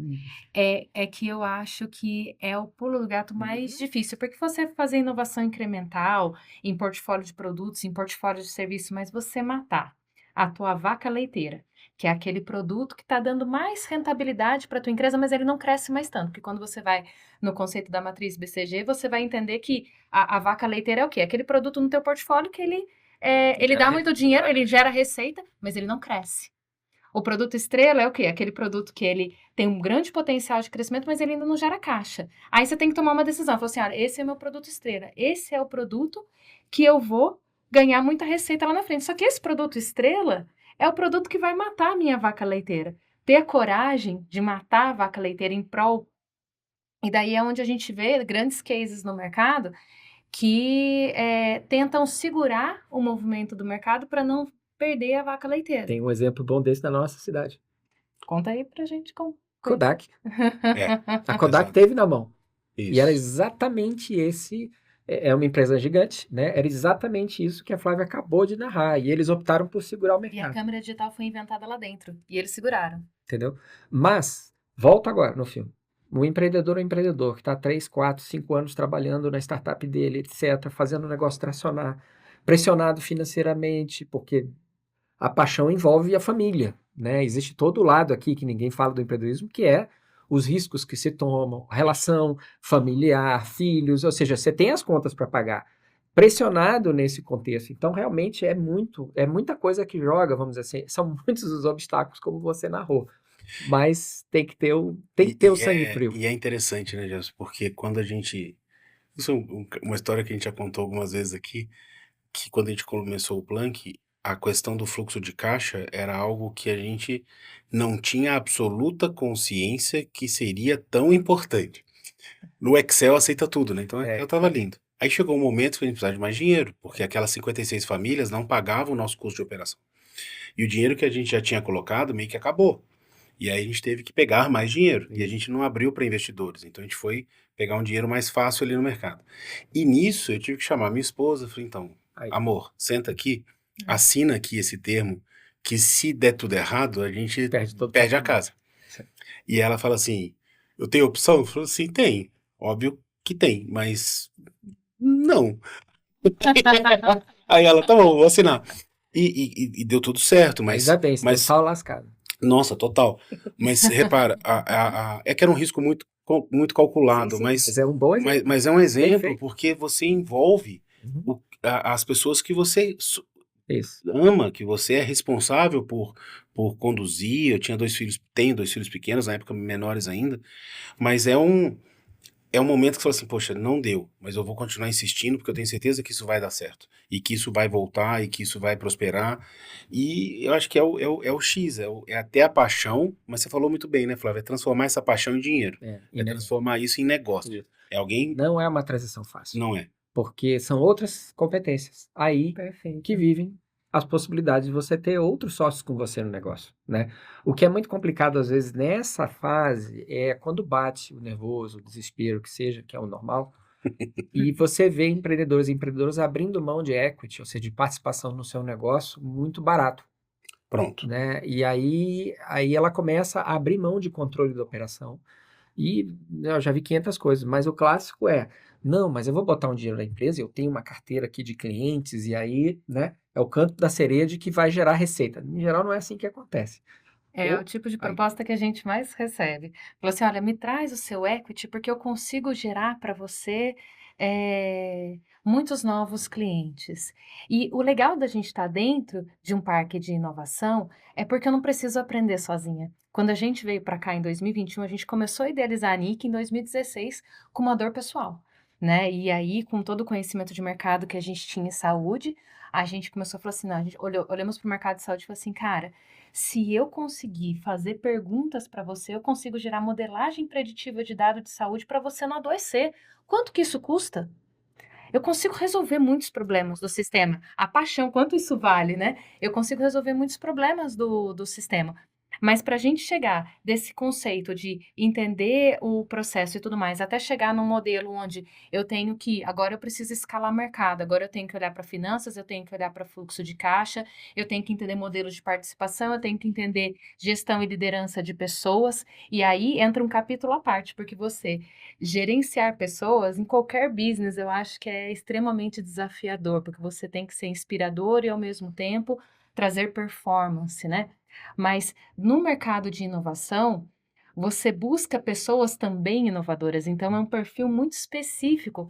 é que eu acho que é o pulo do gato mais difícil, porque você fazer inovação incremental em portfólio de produtos, em portfólio de serviço, mas você matar a tua vaca leiteira, que é aquele produto que está dando mais rentabilidade para a tua empresa, mas ele não cresce mais tanto, porque quando você vai no conceito da matriz BCG, você vai entender que a vaca leiteira é o quê? Aquele produto no teu portfólio que ele
Gera
dá muito dinheiro,
rentabilidade.
ele gera receita, mas ele não cresce. O produto estrela é o quê? Aquele produto que ele tem um grande potencial de crescimento, mas ele ainda não gera caixa. Aí você tem que tomar uma decisão. Falar assim, olha, esse é o meu produto estrela. Esse é o produto que eu vou ganhar muita receita lá na frente. Só que esse produto estrela é o produto que vai matar a minha vaca leiteira. Ter a coragem de matar a vaca leiteira em prol. E daí é onde a gente vê grandes cases no mercado que tentam segurar o movimento do mercado para não perder a vaca leiteira.
Tem um exemplo bom desse na nossa cidade.
Conta aí pra gente como foi.
Kodak.
É,
A Kodak
exato.
teve na mão. E era
Isso.
exatamente esse. É uma empresa gigante, né? Era exatamente isso que a Flávia acabou de narrar. E eles optaram por segurar o
E a
mercado,
câmera digital foi inventada lá dentro. E eles seguraram.
entendeu? Mas, volta agora no filme. O empreendedor é um empreendedor que está 3, 4, 5 anos trabalhando na startup dele, etc., fazendo o negócio tracionar, pressionado financeiramente, porque a paixão envolve a família, né? Existe todo o lado aqui que ninguém fala do empreendedorismo, que é os riscos que se tomam, relação familiar, filhos, ou seja, você tem as contas para pagar. Pressionado nesse contexto. Então, realmente é muita coisa que joga, vamos dizer assim, são muitos os obstáculos, como você narrou. Mas tem que ter o sangue frio.
E é interessante, né, Gerson? Porque quando a gente. Isso é uma história que a gente já contou algumas vezes aqui, que quando a gente começou o Planck, a questão do fluxo de caixa era algo que a gente não tinha absoluta consciência que seria tão importante. No Excel aceita tudo, né? Então o Excel tava lindo. Aí chegou um momento que a gente precisava de mais dinheiro, porque aquelas 56 famílias não pagavam o nosso custo de operação. E o dinheiro que a gente já tinha colocado meio que acabou. E aí a gente teve que pegar mais dinheiro. E a gente não abriu para investidores. Então a gente foi pegar um dinheiro mais fácil ali no mercado. E nisso eu tive que chamar minha esposa. Falei, então,
Aí,
amor, senta aqui, assina aqui esse termo, que se der tudo errado, a gente
perde todo o
perde a
patrimônio.
casa. E ela fala assim, eu tenho opção? Eu falo assim, tem. Óbvio que tem, mas não. Aí ela, tá bom, vou assinar. E deu tudo certo,
Ainda bem, se deu
mas
sal lascado.
nossa, total. Mas repara, é que era um risco muito calculado,
Sim, mas é um bom exemplo.
mas é um exemplo
Perfeito.
porque você envolve
Uhum.
as pessoas que você
Isso.
ama, que você é responsável por conduzir. Eu tinha 2 filhos, tenho 2 filhos pequenos, na época menores ainda, mas é um momento que você fala assim, poxa, não deu, mas eu vou continuar insistindo porque eu tenho certeza que isso vai dar certo. E que isso vai voltar, e que isso vai prosperar. E eu acho que é o X, é até a paixão, mas você falou muito bem, né, Flávio? É transformar essa paixão em dinheiro.
E
É
negócio.
transformar isso em negócio.
Isso.
É alguém...
Não é uma transição fácil.
Não é.
Porque são outras competências aí
Perfeito.
que vivem as possibilidades de você ter outros sócios com você no negócio, né? O que é muito complicado às vezes nessa fase é quando bate o nervoso, o desespero, que seja, que é o normal, e você vê empreendedores e empreendedoras abrindo mão de equity, ou seja, de participação no seu negócio muito barato,
Pronto.
né? E aí ela começa a abrir mão de controle da operação. E eu já vi 500 coisas, mas o clássico é, não, mas eu vou botar um dinheiro na empresa, eu tenho uma carteira aqui de clientes, e aí, né, é o canto da cereja de que vai gerar receita. Em geral, não é assim que acontece.
É o
Ou,
tipo de
aí,
proposta que a gente mais recebe. Falou assim, olha, me traz o seu equity porque eu consigo gerar para você muitos novos clientes. E o legal da gente estar dentro de um parque de inovação é porque eu não preciso aprender sozinha. Quando a gente veio para cá em 2021, a gente começou a idealizar a NIC em 2016 com uma dor pessoal, né? E aí, com todo o conhecimento de mercado que a gente tinha em saúde, a gente começou a falar assim, não, a gente olhamos para o mercado de saúde e falou assim, cara, se eu conseguir fazer perguntas para você, eu consigo gerar modelagem preditiva de dado de saúde para você não adoecer. Quanto que isso custa? Eu consigo resolver muitos problemas do sistema. A paixão, quanto isso vale, né? Eu consigo resolver muitos problemas do sistema. Mas para a gente chegar desse conceito de entender o processo e tudo mais, até chegar num modelo onde eu tenho que, agora eu preciso escalar mercado, agora eu tenho que olhar para finanças, eu tenho que olhar para fluxo de caixa, eu tenho que entender modelos de participação, eu tenho que entender gestão e liderança de pessoas, e aí entra um capítulo à parte, porque você gerenciar pessoas em qualquer business, eu acho que é extremamente desafiador, porque você tem que ser inspirador e ao mesmo tempo trazer performance, né? Mas no mercado de inovação, você busca pessoas também inovadoras, então é um perfil muito específico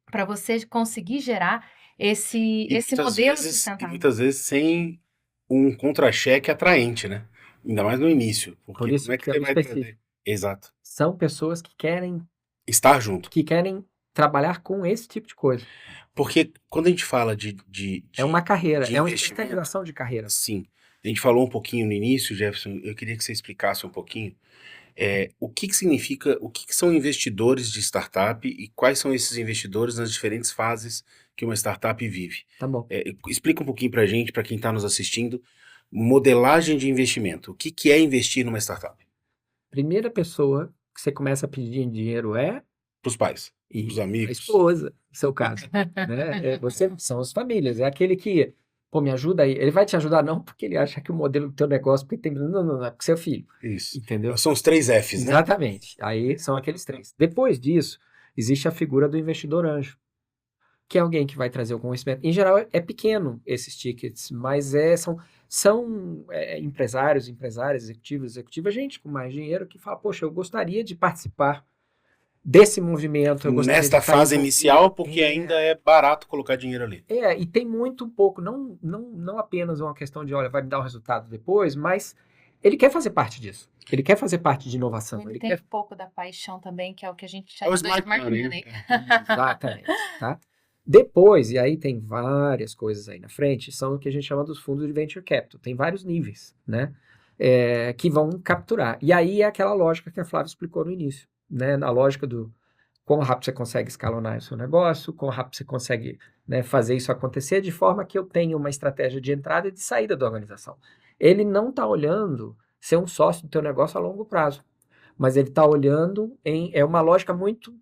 para você conseguir gerar esse modelo
E
sustentável.
muitas vezes sem um contra-cheque atraente, né? Ainda mais no início,
Por
porque como
isso
é que
que é
você
o
vai trazer?
específico.
Exato.
São pessoas
Estar junto.
que querem trabalhar com esse tipo de coisa.
Porque quando a gente fala
É uma carreira,
de
é uma
investimento,
especialização de carreira.
sim. A gente falou um pouquinho no início, Jefferson, eu queria que você explicasse um pouquinho o que que significa, o que que são investidores de startup e quais são esses investidores nas diferentes fases que uma startup vive.
Tá bom.
Explica um pouquinho para a gente, para quem está nos assistindo, modelagem de investimento. O que que é investir numa startup?
Primeira pessoa que você começa a pedir dinheiro é
Para os pais, para os
e a
amigos.
esposa, no seu caso, né? São as famílias, é aquele que, pô, me ajuda aí. Ele vai te ajudar não porque ele acha que o modelo do teu negócio, porque tem, não, é porque seu filho,
Isso.
entendeu?
São os 3 Fs, né?
Exatamente. Aí são aqueles três. Depois disso, existe a figura do investidor anjo, que é alguém que vai trazer o conhecimento. Em geral, é pequeno esses tickets, mas são empresários, empresárias, executivas, gente com mais dinheiro que fala, poxa, eu gostaria de participar desse movimento, eu gostaria de
Nesta
estar
fase
envolvido.
inicial, porque ainda é barato colocar dinheiro ali.
E tem muito pouco, não apenas uma questão de, olha, vai me dar o resultado depois, mas ele quer fazer parte disso. Ele quer fazer parte de inovação.
Ele
Ele
tem
quer.
um pouco da paixão também, que é o que a gente
É o
chama do
smart
smart
money,
money.
né?
Exatamente, tá? Depois, e aí tem várias coisas aí na frente, são o que a gente chama dos fundos de venture capital. Tem vários níveis, né? Que vão capturar. E aí é aquela lógica que a Flávia explicou no início, né? Na lógica do quão rápido você consegue escalonar o seu negócio, quão rápido você consegue, né, fazer isso acontecer de forma que eu tenha uma estratégia de entrada e de saída da organização. Ele não está olhando ser um sócio do teu negócio a longo prazo, mas ele está olhando é uma lógica muito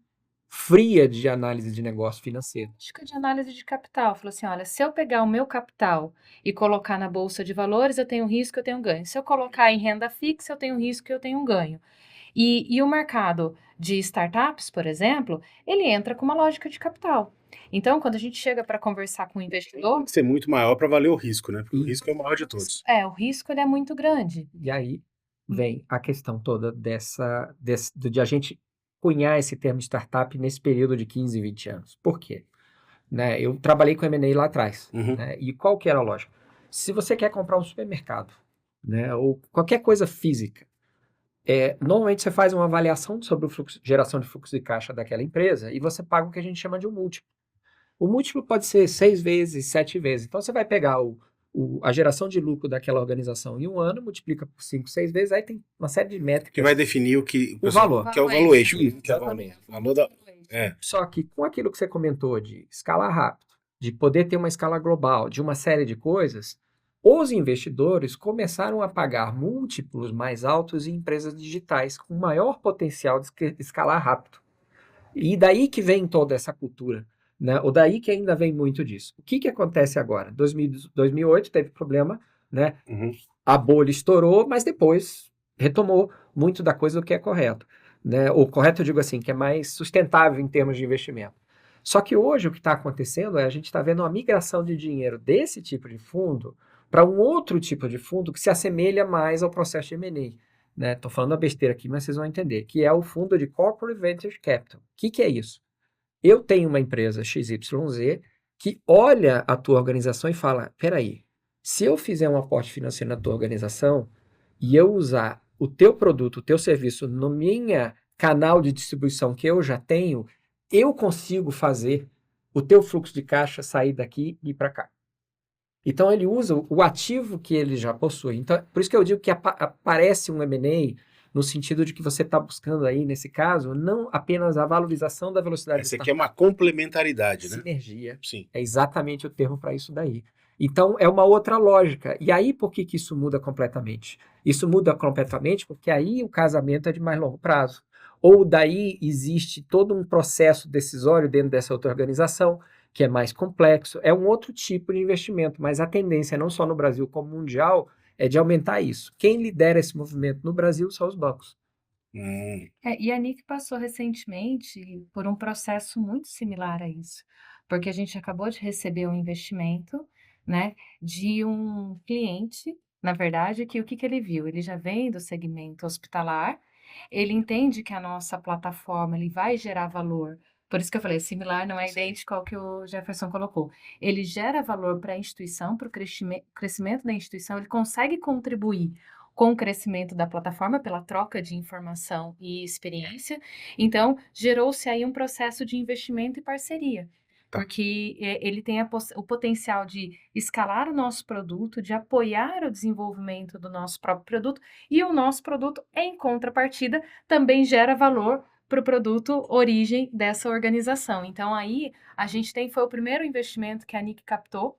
fria de análise de negócio financeiro.
Lógica de análise de capital. Falou assim: olha, se eu pegar o meu capital e colocar na bolsa de valores, eu tenho risco, eu tenho um ganho. Se eu colocar em renda fixa, eu tenho risco, eu tenho um ganho. E o mercado de startups, por exemplo, ele entra com uma lógica de capital. Então, quando a gente chega para conversar com o investidor,
Tem que ser muito maior para valer o risco, né? Porque o
E,
risco é o maior de todos.
o risco ele é muito grande.
e aí vem a questão toda de a gente cunhar esse termo de startup nesse período de 15, 20 anos. Por quê? Né, eu trabalhei com M&A lá atrás,
Uhum.
né, e qual que era a lógica? Se você quer comprar um supermercado, né, ou qualquer coisa física, normalmente você faz uma avaliação sobre geração de fluxo de caixa daquela empresa e você paga o que a gente chama de um múltiplo. O múltiplo pode ser 6 vezes, 7 vezes. Então você vai pegar a geração de lucro daquela organização em um ano, multiplica por 5, 6 vezes, aí tem uma série de
Que
métricas.
vai definir o que
O valor.
que é o valuation.
Isso,
Que é o
exatamente.
valor da. É.
Só que com aquilo que você comentou de escalar rápido, de poder ter uma escala global, de uma série de coisas, os investidores começaram a pagar múltiplos mais altos em empresas digitais com maior potencial de escalar rápido. E daí que vem toda essa cultura, né? Ou daí que ainda vem muito disso. O que acontece agora? 2008 teve problema, né?
Uhum.
A bolha estourou, mas depois retomou muito da coisa do que é correto, né? O correto eu digo assim, que é mais sustentável em termos de investimento. Só que hoje o que está acontecendo é a gente está vendo uma migração de dinheiro desse tipo de fundo para um outro tipo de fundo que se assemelha mais ao processo de M&A. Né? Tô falando uma besteira aqui, mas vocês vão entender, que é o fundo de Corporate Venture Capital. O que é isso? Eu tenho uma empresa XYZ que olha a tua organização e fala, peraí, se eu fizer um aporte financeiro na tua organização e eu usar o teu produto, o teu serviço no minha canal de distribuição que eu já tenho, eu consigo fazer o teu fluxo de caixa sair daqui e ir para cá. Então ele usa o ativo que ele já possui. Então, por isso que eu digo que aparece um M&A no sentido de que você está buscando aí, nesse caso, não apenas a valorização da velocidade
Essa aqui é uma complementaridade, né?
sinergia.
Sim.
É exatamente o termo para isso daí. Então, é uma outra lógica. E aí, por que isso muda completamente? Isso muda completamente porque aí o casamento é de mais longo prazo. Ou daí existe todo um processo decisório dentro dessa outra organização, que é mais complexo. É um outro tipo de investimento, mas a tendência, não só no Brasil como mundial, é de aumentar isso. Quem lidera esse movimento no Brasil são os bancos.
E a Nick passou recentemente por um processo muito similar a isso, porque a gente acabou de receber um investimento, né, de um cliente, na verdade, que o que que ele viu? Ele já vem do segmento hospitalar, ele entende que a nossa plataforma, ele vai gerar valor, por isso que eu falei, similar não é
Sim.
idêntico ao que o Jefferson colocou. Ele gera valor para a instituição, para o crescimento da instituição, ele consegue contribuir com o crescimento da plataforma pela troca de informação e experiência, então gerou-se aí um processo de investimento e parceria.
Tá.
Porque ele tem o potencial de escalar o nosso produto, de apoiar o desenvolvimento do nosso próprio produto, e o nosso produto, em contrapartida, também gera valor para o produto origem dessa organização. Então, aí, a gente foi o primeiro investimento que a NIC captou,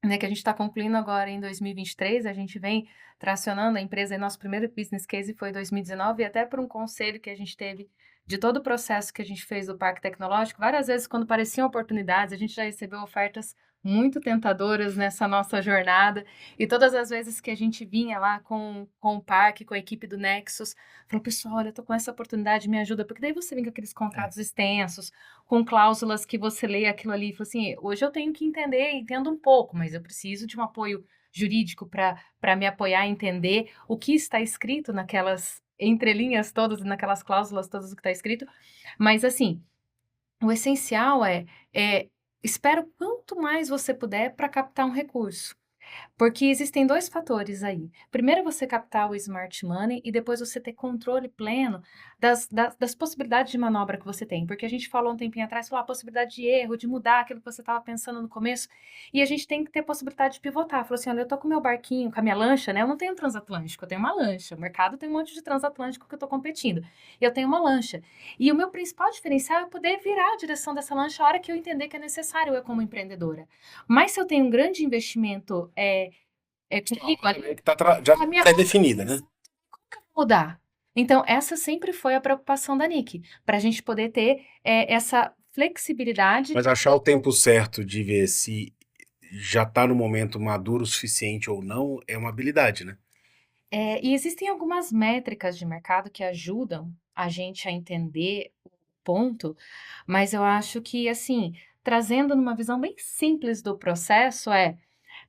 né, que a gente está concluindo agora em 2023, a gente vem tracionando a empresa, e nosso primeiro business case foi em 2019, e até por um conselho que a gente teve de todo o processo que a gente fez do Parque Tecnológico, várias vezes quando pareciam oportunidades, a gente já recebeu ofertas muito tentadoras nessa nossa jornada, e todas as vezes que a gente vinha lá com o parque, com a equipe do Nexus, falou, pessoal, olha, eu tô com essa oportunidade, me ajuda, porque daí você vem com aqueles contratos extensos, com cláusulas que você lê aquilo ali e fala assim, hoje eu tenho que entender, entendo um pouco, mas eu preciso de um apoio jurídico para me apoiar a entender o que está escrito naquelas entrelinhas todas, naquelas cláusulas todas o que está escrito. Mas assim, o essencial é espera o quanto mais você puder para captar um recurso. Porque existem 2 fatores aí. Primeiro você captar o smart money e depois você ter controle pleno das possibilidades de manobra que você tem. Porque a gente falou um tempinho atrás, falou a possibilidade de erro, de mudar aquilo que você estava pensando no começo, e a gente tem que ter possibilidade de pivotar. Falou assim, olha, eu tô com meu barquinho, com a minha lancha, né? Eu não tenho transatlântico, eu tenho uma lancha. O mercado tem um monte de transatlântico que eu tô competindo. Eu tenho uma lancha. E o meu principal diferencial é poder virar a direção dessa lancha a hora que eu entender que é necessário, eu como empreendedora. Mas se eu tenho um grande investimento comigo ali,
Que já
a minha
tá definida, né?
mudar. Então, essa sempre foi a preocupação da Nick, para a gente poder ter essa flexibilidade.
Mas achar o tempo certo de ver se já tá no momento maduro o suficiente ou não é uma habilidade, né?
E existem algumas métricas de mercado que ajudam a gente a entender o ponto, mas eu acho que, assim, trazendo numa visão bem simples do processo,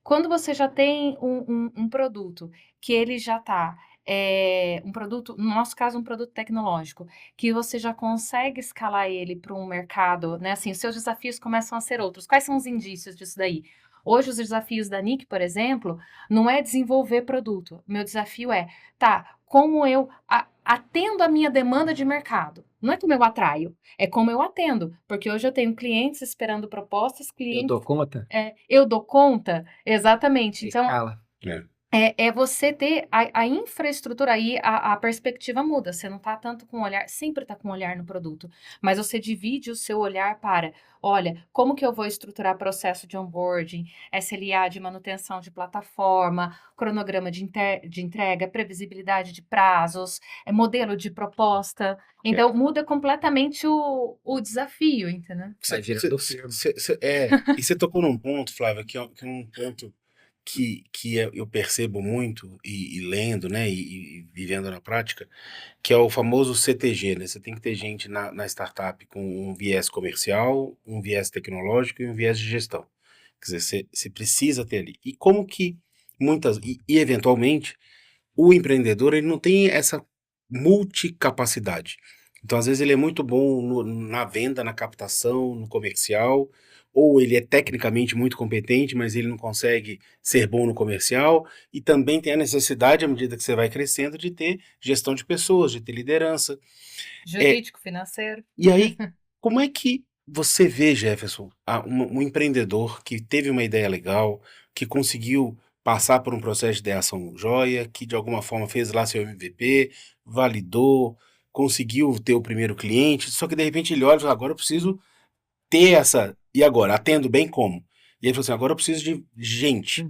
quando você já tem um produto que ele já está, um produto, no nosso caso, um produto tecnológico, que você já consegue escalar ele para um mercado, né? Assim, os seus desafios começam a ser outros. Quais são os indícios disso daí? Hoje, os desafios da NIC, por exemplo, não é desenvolver produto. Meu desafio tá, como eu atendo a minha demanda de mercado. Não é como eu atraio, é como eu atendo. Porque hoje eu tenho clientes esperando propostas,
Eu
clientes.
dou conta?
Eu dou conta? Exatamente. Então,
Escala.
É.
você ter a infraestrutura aí, a perspectiva muda. Você não está tanto com olhar, sempre está com olhar no produto, mas você divide o seu olhar para, olha, como que eu vou estruturar processo de onboarding, SLA de manutenção de plataforma, cronograma de entrega, previsibilidade de prazos, modelo de proposta. Então, muda completamente o desafio, entendeu?
Vai virando firme.
E você tocou num ponto, Flávia, que é um ponto que eu percebo muito e lendo, né, e vivendo na prática, que é o famoso CTG, né? Você tem que ter gente na startup com um viés comercial, um viés tecnológico e um viés de gestão. Quer dizer, você precisa ter ali. E como que eventualmente, o empreendedor ele não tem essa multicapacidade. Então, às vezes, ele é muito bom na venda, na captação, no comercial, ou ele é tecnicamente muito competente, mas ele não consegue ser bom no comercial, e também tem a necessidade, à medida que você vai crescendo, de ter gestão de pessoas, de ter liderança.
Jurídico, financeiro.
E aí, como é que você vê, Jefferson, um empreendedor que teve uma ideia legal, que conseguiu passar por um processo de ideação joia, que de alguma forma fez lá seu MVP, validou, conseguiu ter o primeiro cliente, só que de repente ele olha e fala, agora eu preciso ter essa. E agora, atendo bem como? E ele falou assim, agora eu preciso de gente.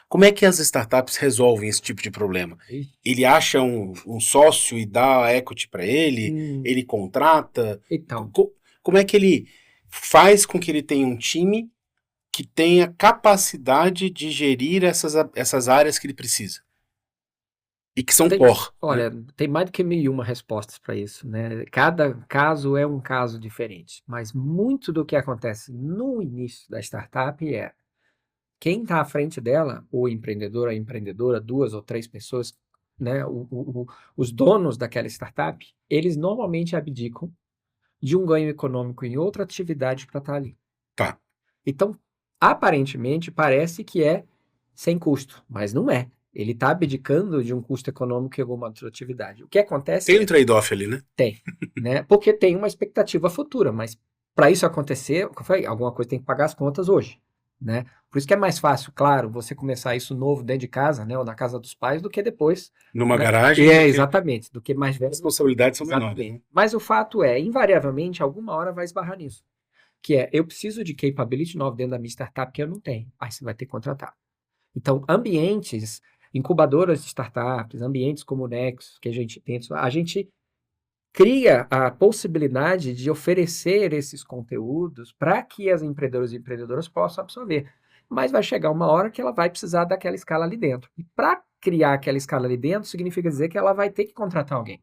Como é que as startups resolvem esse tipo de problema? Ele acha um sócio e dá equity para ele? Ele contrata?
Então,
Como é que ele faz com que ele tenha um time que tenha capacidade de gerir essas áreas que ele precisa? E que são core, né?
olha, tem mais do que 1001 respostas para isso, né? Cada caso é um caso diferente, mas muito do que acontece no início da startup quem está à frente dela, o empreendedor, a empreendedora, 2 ou 3 pessoas, né, os donos daquela startup, eles normalmente abdicam de um ganho econômico em outra atividade para estar ali.
Tá.
Então, aparentemente, parece que é sem custo, mas não é. Ele está abdicando de um custo econômico em alguma outra atividade. O que acontece
Tem um trade-off ali, né?
tem, né? Porque tem uma expectativa futura, mas para isso acontecer, alguma coisa tem que pagar as contas hoje, né? Por isso que é mais fácil, claro, você começar isso novo dentro de casa, né, ou na casa dos pais, do que depois,
Numa
né?
garagem,
Exatamente, do que mais
as
velho.
responsabilidades são menores,
Exatamente.
né?
Mas o fato é, invariavelmente, alguma hora vai esbarrar nisso. Que é, eu preciso de capability nova dentro da minha startup que eu não tenho. Aí você vai ter que contratar. Então, ambientes, incubadoras de startups, ambientes como o Nexus, que a gente cria a possibilidade de oferecer esses conteúdos para que as empreendedoras e empreendedoras possam absorver. Mas vai chegar uma hora que ela vai precisar daquela escala ali dentro. E para criar aquela escala ali dentro, significa dizer que ela vai ter que contratar alguém.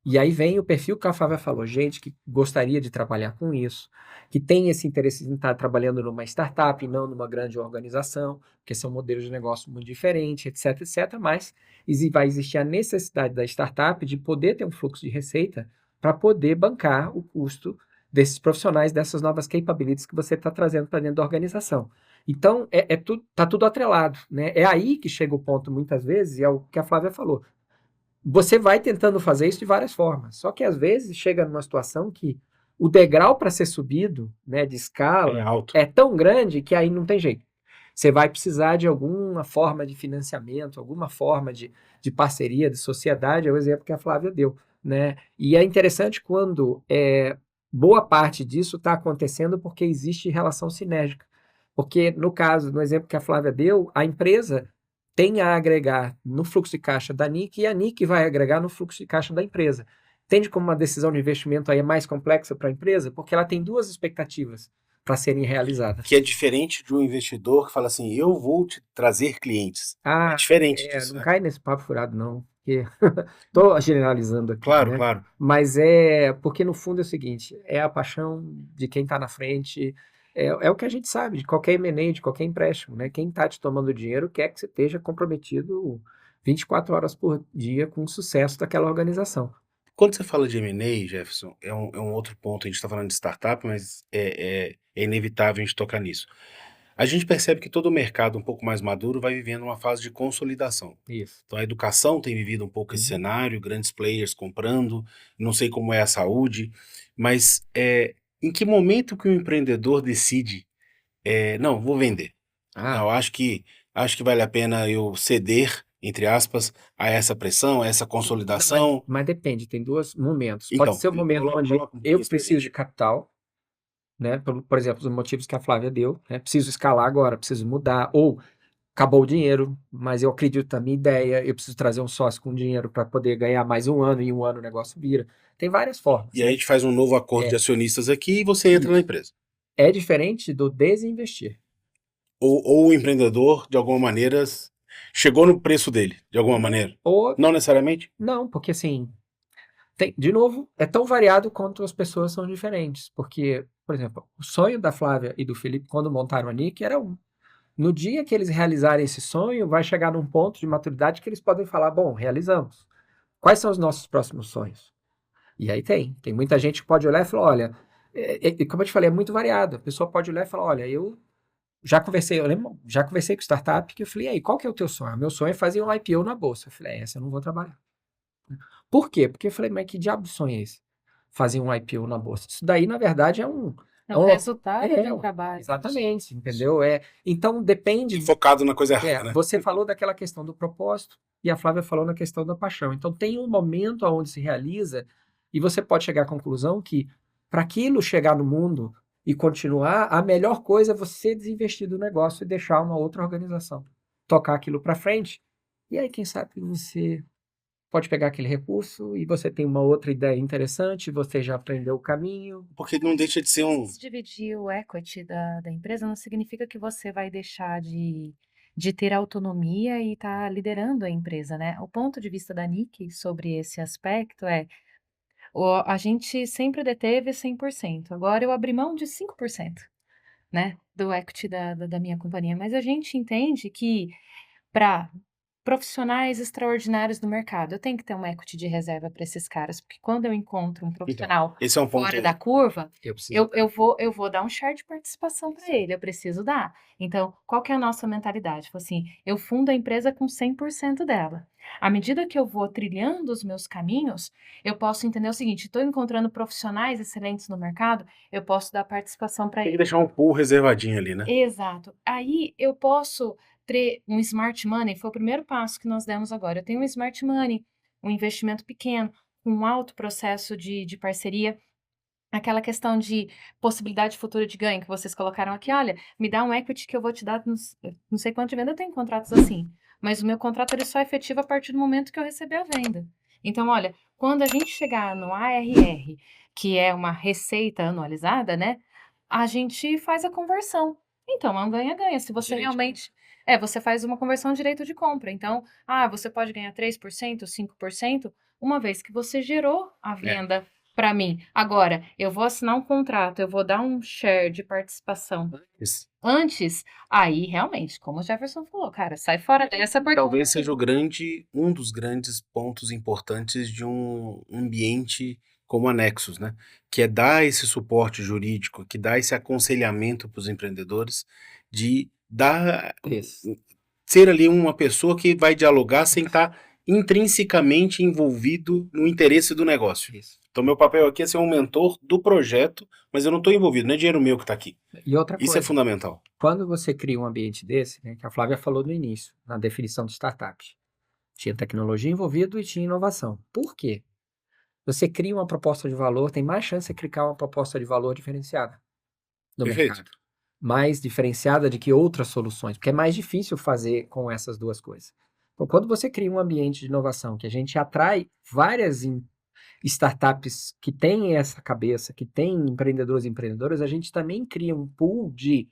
E aí vem o perfil que a Flávia falou, gente que gostaria de trabalhar com isso, que tem esse interesse em estar trabalhando numa startup e não numa grande organização, porque são modelos de negócio muito diferentes, etc, etc, mas vai existir a necessidade da startup de poder ter um fluxo de receita para poder bancar o custo desses profissionais, dessas novas capabilities que você está trazendo para dentro da organização. Então, tá tudo atrelado, né? É aí que chega o ponto, muitas vezes, e é o que a Flávia falou. Você vai tentando fazer isso de várias formas, só que às vezes chega numa situação que o degrau para ser subido, né, de
É
escala,
alto.
é tão grande que aí não tem jeito. Você vai precisar de alguma forma de financiamento, alguma forma de parceria, de sociedade, é o exemplo que a Flávia deu, né? E é interessante quando boa parte disso está acontecendo porque existe relação sinérgica. Porque, no caso, no exemplo que a Flávia deu, a empresa tem a agregar no fluxo de caixa da NIC e a NIC vai agregar no fluxo de caixa da empresa. Entende como uma decisão de investimento aí é mais complexa para a empresa? Porque ela tem duas expectativas para serem realizadas.
Que é diferente de um investidor que fala assim, eu vou te trazer clientes.
Ah,
É diferente disso,
não
né?
cai nesse papo furado, não. Porque estou generalizando aqui,
Claro,
né?
claro.
Mas porque no fundo é o seguinte, é a paixão de quem está na frente, é o que a gente sabe, de qualquer M&A, de qualquer empréstimo, né? Quem está te tomando dinheiro quer que você esteja comprometido 24 horas por dia com o sucesso daquela organização.
Quando você fala de M&A, Jefferson, é um outro ponto, a gente está falando de startup, mas é inevitável a gente tocar nisso. A gente percebe que todo o mercado um pouco mais maduro vai vivendo uma fase de consolidação.
Isso.
Então a educação tem vivido um pouco esse cenário, grandes players comprando, não sei como é a saúde, mas em que momento que o empreendedor decide, não, vou vender. Não, acho que vale a pena eu ceder, entre aspas, a essa pressão, a essa consolidação.
Mas depende, tem dois momentos. Pode
Então,
ser o momento onde
coloca um pouquinho
eu
isso pra
preciso
gente.
de capital, né? Por exemplo, os motivos que a Flávia deu, né? Preciso escalar agora, preciso mudar, ou acabou o dinheiro, mas eu acredito na minha ideia, eu preciso trazer um sócio com dinheiro para poder ganhar mais um ano, e em um ano o negócio vira. Tem várias formas,
E aí a
né?
gente faz um novo acordo de acionistas aqui e você entra na
Isso.
empresa.
É diferente do desinvestir.
Ou o empreendedor, de alguma maneira, chegou no preço dele, de alguma maneira.
Ou
Não necessariamente?
não, porque assim, de novo, é tão variado quanto as pessoas são diferentes. Porque, por exemplo, o sonho da Flávia e do Felipe, quando montaram a NIC, era um. No dia que eles realizarem esse sonho, vai chegar num ponto de maturidade que eles podem falar: bom, realizamos. Quais são os nossos próximos sonhos? E aí tem muita gente que pode olhar e falar: olha, como eu te falei, é muito variado. A pessoa pode olhar e falar: olha, eu lembro, já conversei com startup que eu falei: e aí, qual que é o teu sonho? Meu sonho é fazer um IPO na bolsa. Eu falei: essa eu não vou trabalhar. Por quê? Porque eu falei: mas que diabo de sonho é esse? Fazer um IPO na bolsa. Isso daí, na verdade,
É o resultado de um
um
trabalho.
exatamente, entendeu? Então depende.
Focado na coisa errada, né?
Você falou daquela questão do propósito e a Flávia falou na questão da paixão. Então tem um momento onde se realiza e você pode chegar à conclusão que para aquilo chegar no mundo e continuar, a melhor coisa é você desinvestir do negócio e deixar uma outra organização tocar aquilo para frente. E aí, quem sabe você pode pegar aquele recurso e você tem uma outra ideia interessante, você já aprendeu o caminho.
Porque não deixa de ser um...
Dividir o equity da empresa não significa que você vai deixar de ter autonomia e estar liderando a empresa, né? O ponto de vista da Nick sobre esse aspecto é: a gente sempre deteve 100%, agora eu abri mão de 5%. né, do equity da minha companhia, mas a gente entende que para profissionais extraordinários do mercado, eu tenho que ter um equity de reserva para esses caras, porque quando eu encontro um
Então,
profissional
esse é um ponto.
fora da curva,
Eu preciso.
eu vou dar um share de participação para ele, eu preciso dar. Então, qual que é a nossa mentalidade? Tipo assim, eu fundo a empresa com 100% dela. À medida que eu vou trilhando os meus caminhos, eu posso entender o seguinte: estou encontrando profissionais excelentes no mercado, eu posso dar participação para
Tem que
ele.
deixar um pool reservadinho ali, né?
Exato. Aí eu posso ter um smart money, foi o primeiro passo que nós demos agora. Eu tenho um smart money, um investimento pequeno, com um alto processo de parceria. Aquela questão de possibilidade futura de ganho que vocês colocaram aqui, olha, me dá um equity que eu vou te dar, não sei quanto de venda, eu tenho contratos assim, mas o meu contrato ele só é efetivo a partir do momento que eu receber a venda. Então, olha, quando a gente chegar no ARR, que é uma receita anualizada, né, a gente faz a conversão. Então, é um ganha-ganha. Se você
Direito de
realmente. Você faz uma conversão de direito de compra. Então, você pode ganhar 3%, 5%, uma vez que você gerou a
É.
venda para mim. Agora, eu vou assinar um contrato, eu vou dar um share de participação
Isso.
antes, aí realmente, como o Jefferson falou, cara, sai fora dessa porque
Talvez seja um dos grandes pontos importantes de um ambiente como a Nexus, né? Que é dar esse suporte jurídico, que dá esse aconselhamento para os empreendedores, de dar,
Isso.
ser ali uma pessoa que vai dialogar sem estar intrinsecamente envolvido no interesse do negócio.
Isso.
Então, meu papel aqui é ser um mentor do projeto, mas eu não estou envolvido, não é dinheiro meu que está aqui.
E outra
Isso é
coisa,
fundamental.
quando você cria um ambiente desse, né, que a Flávia falou no início, na definição de startup, tinha tecnologia envolvida e tinha inovação. Por quê? Você cria uma proposta de valor, tem mais chance de criar uma proposta de valor diferenciada no
Perfeito.
mercado. Mais diferenciada de que outras soluções, porque é mais difícil fazer com essas duas coisas. Então, quando você cria um ambiente de inovação, que a gente atrai várias startups que têm essa cabeça, que têm empreendedores e empreendedoras, a gente também cria um pool de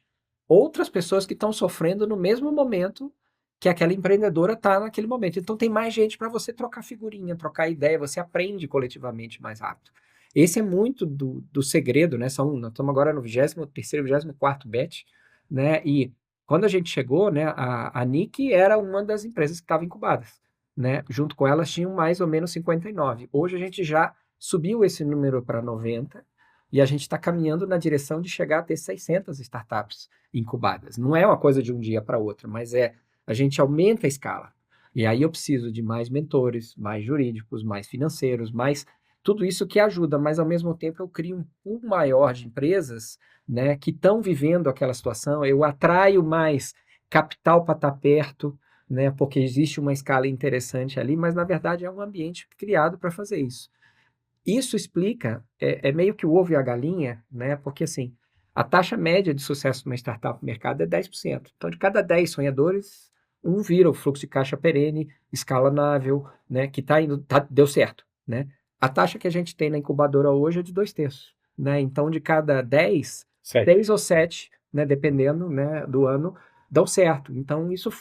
outras pessoas que estão sofrendo no mesmo momento que aquela empreendedora está naquele momento. Então tem mais gente para você trocar figurinha, trocar ideia, você aprende coletivamente mais rápido. Esse é muito do segredo, né? Nós estamos agora no 23º, 24º batch, né? E quando a gente chegou, né, a NIC era uma das empresas que estava incubadas, né? Junto com elas tinham mais ou menos 59. Hoje a gente já subiu esse número para 90 e a gente está caminhando na direção de chegar a ter 600 startups incubadas. Não é uma coisa de um dia para outro, mas a gente aumenta a escala. E aí eu preciso de mais mentores, mais jurídicos, mais financeiros, mais tudo isso que ajuda, mas ao mesmo tempo eu crio um pool maior de empresas, né, que estão vivendo aquela situação, eu atraio mais capital para estar perto, né, porque existe uma escala interessante ali, mas na verdade é um ambiente criado para fazer isso. Isso explica, é meio que o ovo e a galinha, né, porque assim, a taxa média de sucesso de uma startup no mercado é 10%. Então, de cada 10 sonhadores, um vira o fluxo de caixa perene, escalonável, né, que deu certo, né? A taxa que a gente tem na incubadora hoje é de 2/3, né? Então, de cada 10, 6 ou 7, né, dependendo, né, do ano, dão certo. Então, isso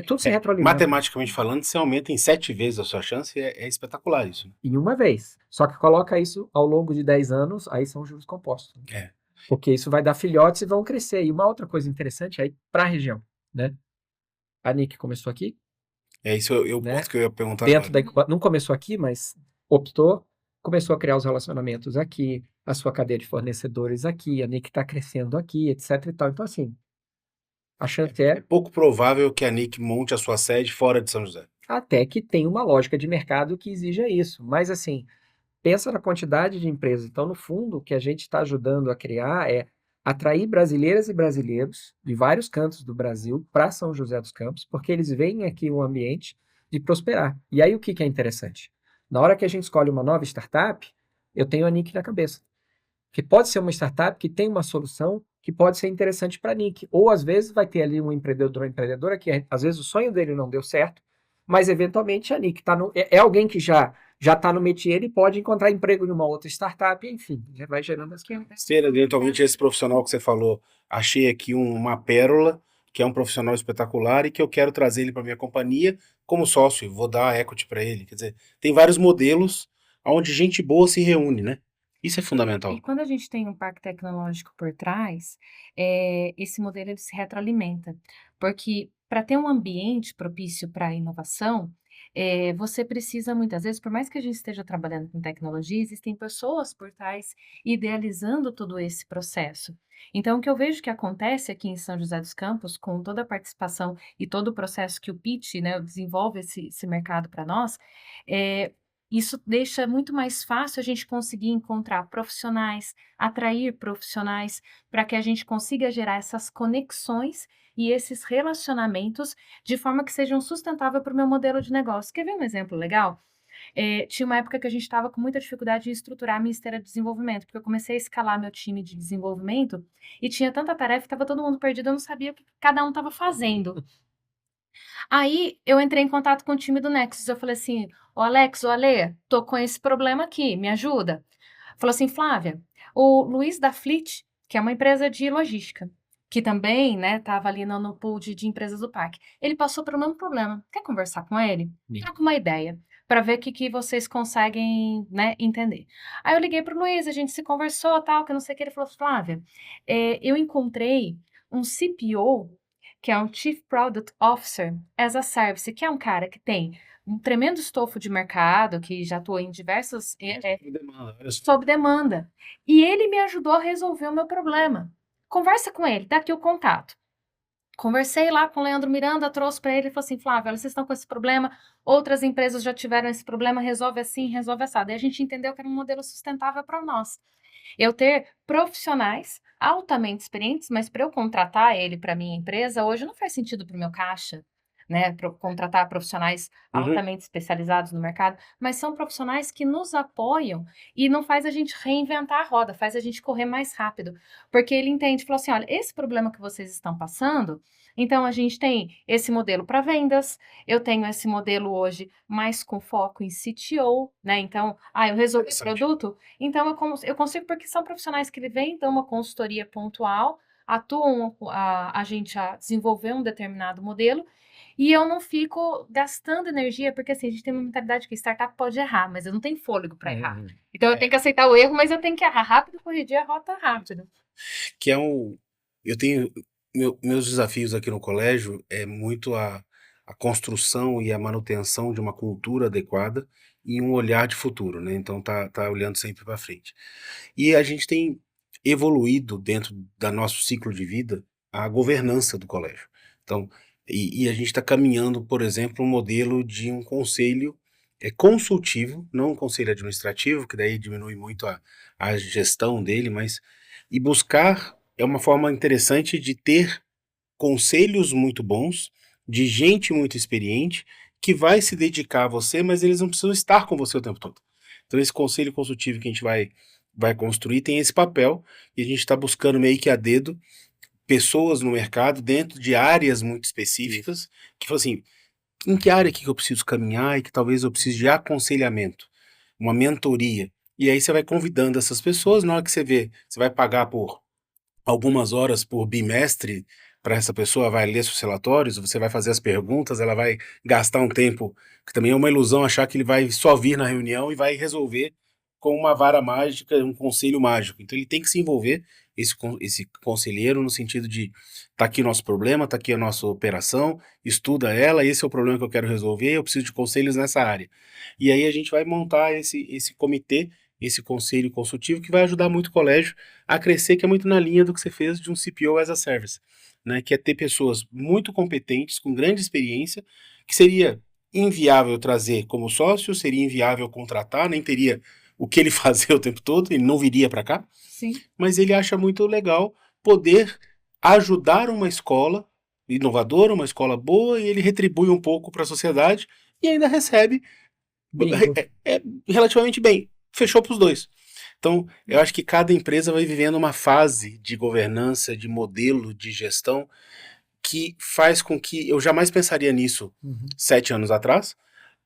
tudo se retroalimenta.
Matematicamente falando, você aumenta em 7 vezes a sua chance, é espetacular isso.
Em uma vez. Só que coloca isso ao longo de 10 anos, aí são juros compostos.
É.
Porque isso vai dar filhotes e vão crescer. E uma outra coisa interessante aí para a região, né? A NIC começou aqui,
É isso,
né?
ponto que eu ia perguntar
Dentro
agora.
não começou aqui, mas começou a criar os relacionamentos aqui, a sua cadeia de fornecedores aqui, a NIC está crescendo aqui, etc e tal. Então, assim, a chance
É pouco provável que a NIC monte a sua sede fora de São José.
até que tem uma lógica de mercado que exija isso. Mas, assim, pensa na quantidade de empresas. Então, no fundo, o que a gente está ajudando a criar é atrair brasileiras e brasileiros de vários cantos do Brasil para São José dos Campos, porque eles veem aqui um ambiente de prosperar. E aí, o que é interessante? Na hora que a gente escolhe uma nova startup, eu tenho a NIC na cabeça. Que pode ser uma startup que tem uma solução que pode ser interessante para a NIC. Ou, às vezes, vai ter ali um empreendedor ou empreendedora que, às vezes, o sonho dele não deu certo, mas, eventualmente, a NIC é alguém que já está no métier e pode encontrar emprego em uma outra startup, enfim, já vai gerando as coisas.
Ser eventualmente esse profissional que você falou, achei aqui uma pérola, que é um profissional espetacular e que eu quero trazer ele para minha companhia como sócio, vou dar equity para ele. Quer dizer, tem vários modelos onde gente boa se reúne, né? Isso é
E
fundamental.
quando a gente tem um parque tecnológico por trás, esse modelo ele se retroalimenta, porque para ter um ambiente propício para a inovação, você precisa muitas vezes, por mais que a gente esteja trabalhando com tecnologia, existem pessoas por trás idealizando todo esse processo. Então, o que eu vejo que acontece aqui em São José dos Campos, com toda a participação e todo o processo que o pitch, né, desenvolve esse mercado para nós, é isso deixa muito mais fácil a gente conseguir encontrar profissionais, atrair profissionais, para que a gente consiga gerar essas conexões e esses relacionamentos de forma que sejam sustentável para o meu modelo de negócio. Quer ver um exemplo legal? Tinha uma época que a gente estava com muita dificuldade em estruturar a minha esteira de desenvolvimento, porque eu comecei a escalar meu time de desenvolvimento e tinha tanta tarefa, estava todo mundo perdido, eu não sabia o que cada um estava fazendo. Aí eu entrei em contato com o time do Nexus, eu falei assim: "Ô Alex, ô Ale, tô com esse problema aqui, me ajuda". Falou assim: "Flávia, o Luiz da Fleet, que é uma empresa de logística, que também, né, estava ali no pool de empresas do parque, ele passou pelo mesmo problema. Quer conversar com ele?
Sim.
Troca uma ideia, para ver o que vocês conseguem, né, entender". Aí eu liguei para o Luiz, a gente se conversou, tal, que não sei o que, ele falou: "Flávia, eu encontrei um CPO, que é um Chief Product Officer as a Service, que é um cara que tem um tremendo estofo de mercado, que já atuou em diversos,
Demanda, olha só.
sob demanda. E ele me ajudou a resolver o meu problema. Conversa com ele, dá aqui o contato". Conversei lá com o Leandro Miranda, trouxe para ele e falou assim: "Flávia, olha, vocês estão com esse problema, outras empresas já tiveram esse problema, resolve assim, resolve assado". Daí a gente entendeu que era um modelo sustentável para nós. Eu ter profissionais altamente experientes, mas para eu contratar ele para minha empresa, hoje não faz sentido para o meu caixa, né, pra eu contratar profissionais
Uhum.
altamente especializados no mercado, mas são profissionais que nos apoiam e não faz a gente reinventar a roda, faz a gente correr mais rápido, porque ele entende, falou assim: "Olha, esse problema que vocês estão passando, então a gente tem esse modelo para vendas, eu tenho esse modelo hoje mais com foco em CTO, né, então, eu resolvi o
Interessante.
produto, então eu consigo, porque são profissionais que ele vem, dão uma consultoria pontual, atuam a gente a desenvolver um determinado modelo, e eu não fico gastando energia, porque assim, a gente tem uma mentalidade que startup pode errar, mas eu não tenho fôlego para errar.
Uhum.
Então eu tenho que aceitar o erro, mas eu tenho que errar rápido e corrigir a rota rápido.
Que é um eu tenho meus desafios aqui no colégio é muito a construção e a manutenção de uma cultura adequada e um olhar de futuro, né, então tá olhando sempre para frente. E a gente tem evoluído dentro da nosso ciclo de vida a governança do colégio. Então, a gente está caminhando, por exemplo, um modelo de um conselho consultivo, não um conselho administrativo, que daí diminui muito a gestão dele, mas e buscar é uma forma interessante de ter conselhos muito bons, de gente muito experiente, que vai se dedicar a você, mas eles não precisam estar com você o tempo todo. Então esse conselho consultivo que a gente vai construir tem esse papel, e a gente está buscando meio que a dedo pessoas no mercado dentro de áreas muito específicas, que falam assim, em que área aqui que eu preciso caminhar e que talvez eu precise de aconselhamento, uma mentoria. E aí você vai convidando essas pessoas, na hora que você vê, você vai pagar por algumas horas por bimestre para essa pessoa, vai ler seus relatórios, você vai fazer as perguntas, ela vai gastar um tempo, que também é uma ilusão achar que ele vai só vir na reunião e vai resolver com uma vara mágica, um conselho mágico. Então ele tem que se envolver, esse conselheiro, no sentido de tá aqui nosso problema, tá aqui a nossa operação, estuda ela, esse é o problema que eu quero resolver, eu preciso de conselhos nessa área. E aí a gente vai montar esse comitê, esse conselho consultivo, que vai ajudar muito o colégio a crescer, que é muito na linha do que você fez de um CPO as a Service, né? Que é ter pessoas muito competentes, com grande experiência, que seria inviável trazer como sócio, seria inviável contratar, nem teria o que ele fazer o tempo todo, ele não viria para cá,
Sim.
mas ele acha muito legal poder ajudar uma escola inovadora, uma escola boa, e ele retribui um pouco para a sociedade e ainda recebe
Bingo.
relativamente bem. Fechou para os dois. Então, eu acho que cada empresa vai vivendo uma fase de governança, de modelo de gestão, que faz com que eu jamais pensaria nisso
Uhum.
7 anos atrás,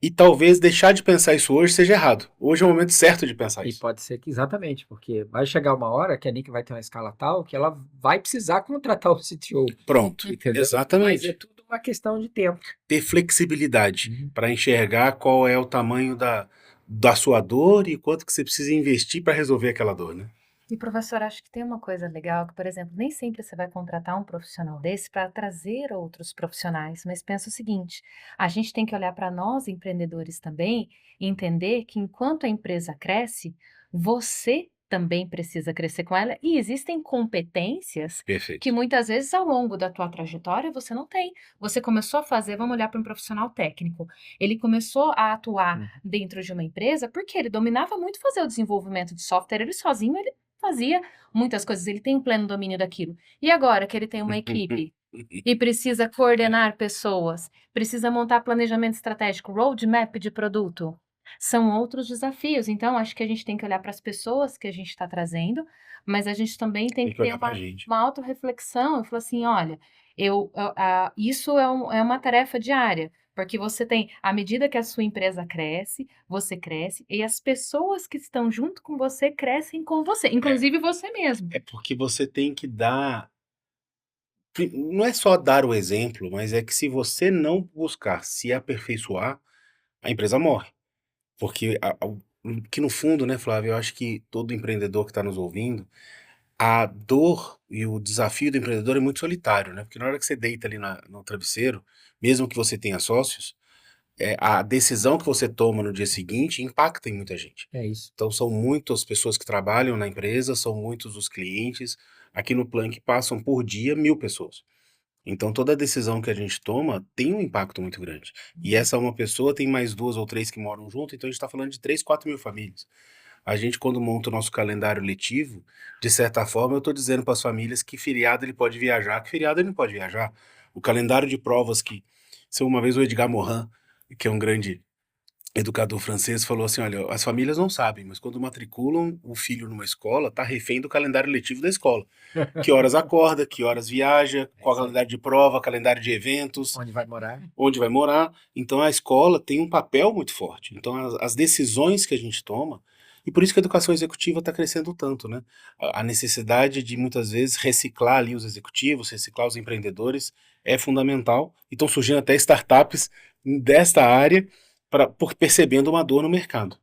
e talvez deixar de pensar isso hoje seja errado. Hoje é o momento certo de pensar
E
isso.
pode ser que exatamente, porque vai chegar uma hora que a Nick vai ter uma escala tal que ela vai precisar contratar o CTO,
Pronto,
entendeu? Mas é
exatamente.
tudo uma questão de tempo.
Ter flexibilidade
Uhum.
para enxergar qual é o tamanho da sua dor e quanto que você precisa investir para resolver aquela dor, né?
E, professor, acho que tem uma coisa legal que, por exemplo, nem sempre você vai contratar um profissional desse para trazer outros profissionais, mas pensa o seguinte: a gente tem que olhar para nós, empreendedores, também, e entender que enquanto a empresa cresce, você também precisa crescer com ela, e existem competências que
Perfeito.
muitas vezes ao longo da tua trajetória você não tem. Você começou a fazer, vamos olhar para um profissional técnico. Ele começou a atuar
Uhum.
dentro de uma empresa porque ele dominava muito fazer o desenvolvimento de software, ele sozinho ele fazia muitas coisas, ele tem um pleno domínio daquilo. E agora que ele tem uma equipe e precisa coordenar pessoas, precisa montar planejamento estratégico, roadmap de produto, são outros desafios. Então, acho que a gente tem que olhar para as pessoas que a gente está trazendo, mas a gente também tem
Tem
que
que
ter
olhar pra gente.
uma autorreflexão e falar assim: olha, isso é uma tarefa diária. Porque você tem, à medida que a sua empresa cresce, você cresce e as pessoas que estão junto com você crescem com você,
É,
inclusive você mesmo.
é porque você tem que dar. Não é só dar o exemplo, mas é que se você não buscar se aperfeiçoar, a empresa morre. Porque que no fundo, né, Flávio, eu acho que todo empreendedor que está nos ouvindo, a dor e o desafio do empreendedor é muito solitário, né? Porque na hora que você deita ali no travesseiro, mesmo que você tenha sócios, a decisão que você toma no dia seguinte impacta em muita gente.
É isso.
Então são muitas pessoas que trabalham na empresa, são muitos os clientes. Aqui no Plank passam por dia 1.000 pessoas. Então toda decisão que a gente toma tem um impacto muito grande. E essa uma pessoa tem mais 2 ou 3 que moram junto, então a gente está falando de 3, 4.000 famílias. A gente, quando monta o nosso calendário letivo, de certa forma, eu estou dizendo para as famílias que feriado ele pode viajar, que feriado ele não pode viajar. O calendário de provas que, se uma vez o Edgar Morin, que é um grande educador francês, falou assim: olha, as famílias não sabem, mas quando matriculam o filho numa escola, tá refém do calendário letivo da escola. Que horas acorda, que horas viaja,
É
qual o
isso aí.
calendário de prova, calendário de eventos,
Onde vai morar?
onde vai morar. Então a escola tem um papel muito forte. Então as decisões que a gente toma, e por isso que a educação executiva está crescendo tanto, né? A necessidade de muitas vezes reciclar ali os executivos, reciclar os empreendedores é fundamental. E estão surgindo até startups desta área por percebendo uma dor no mercado.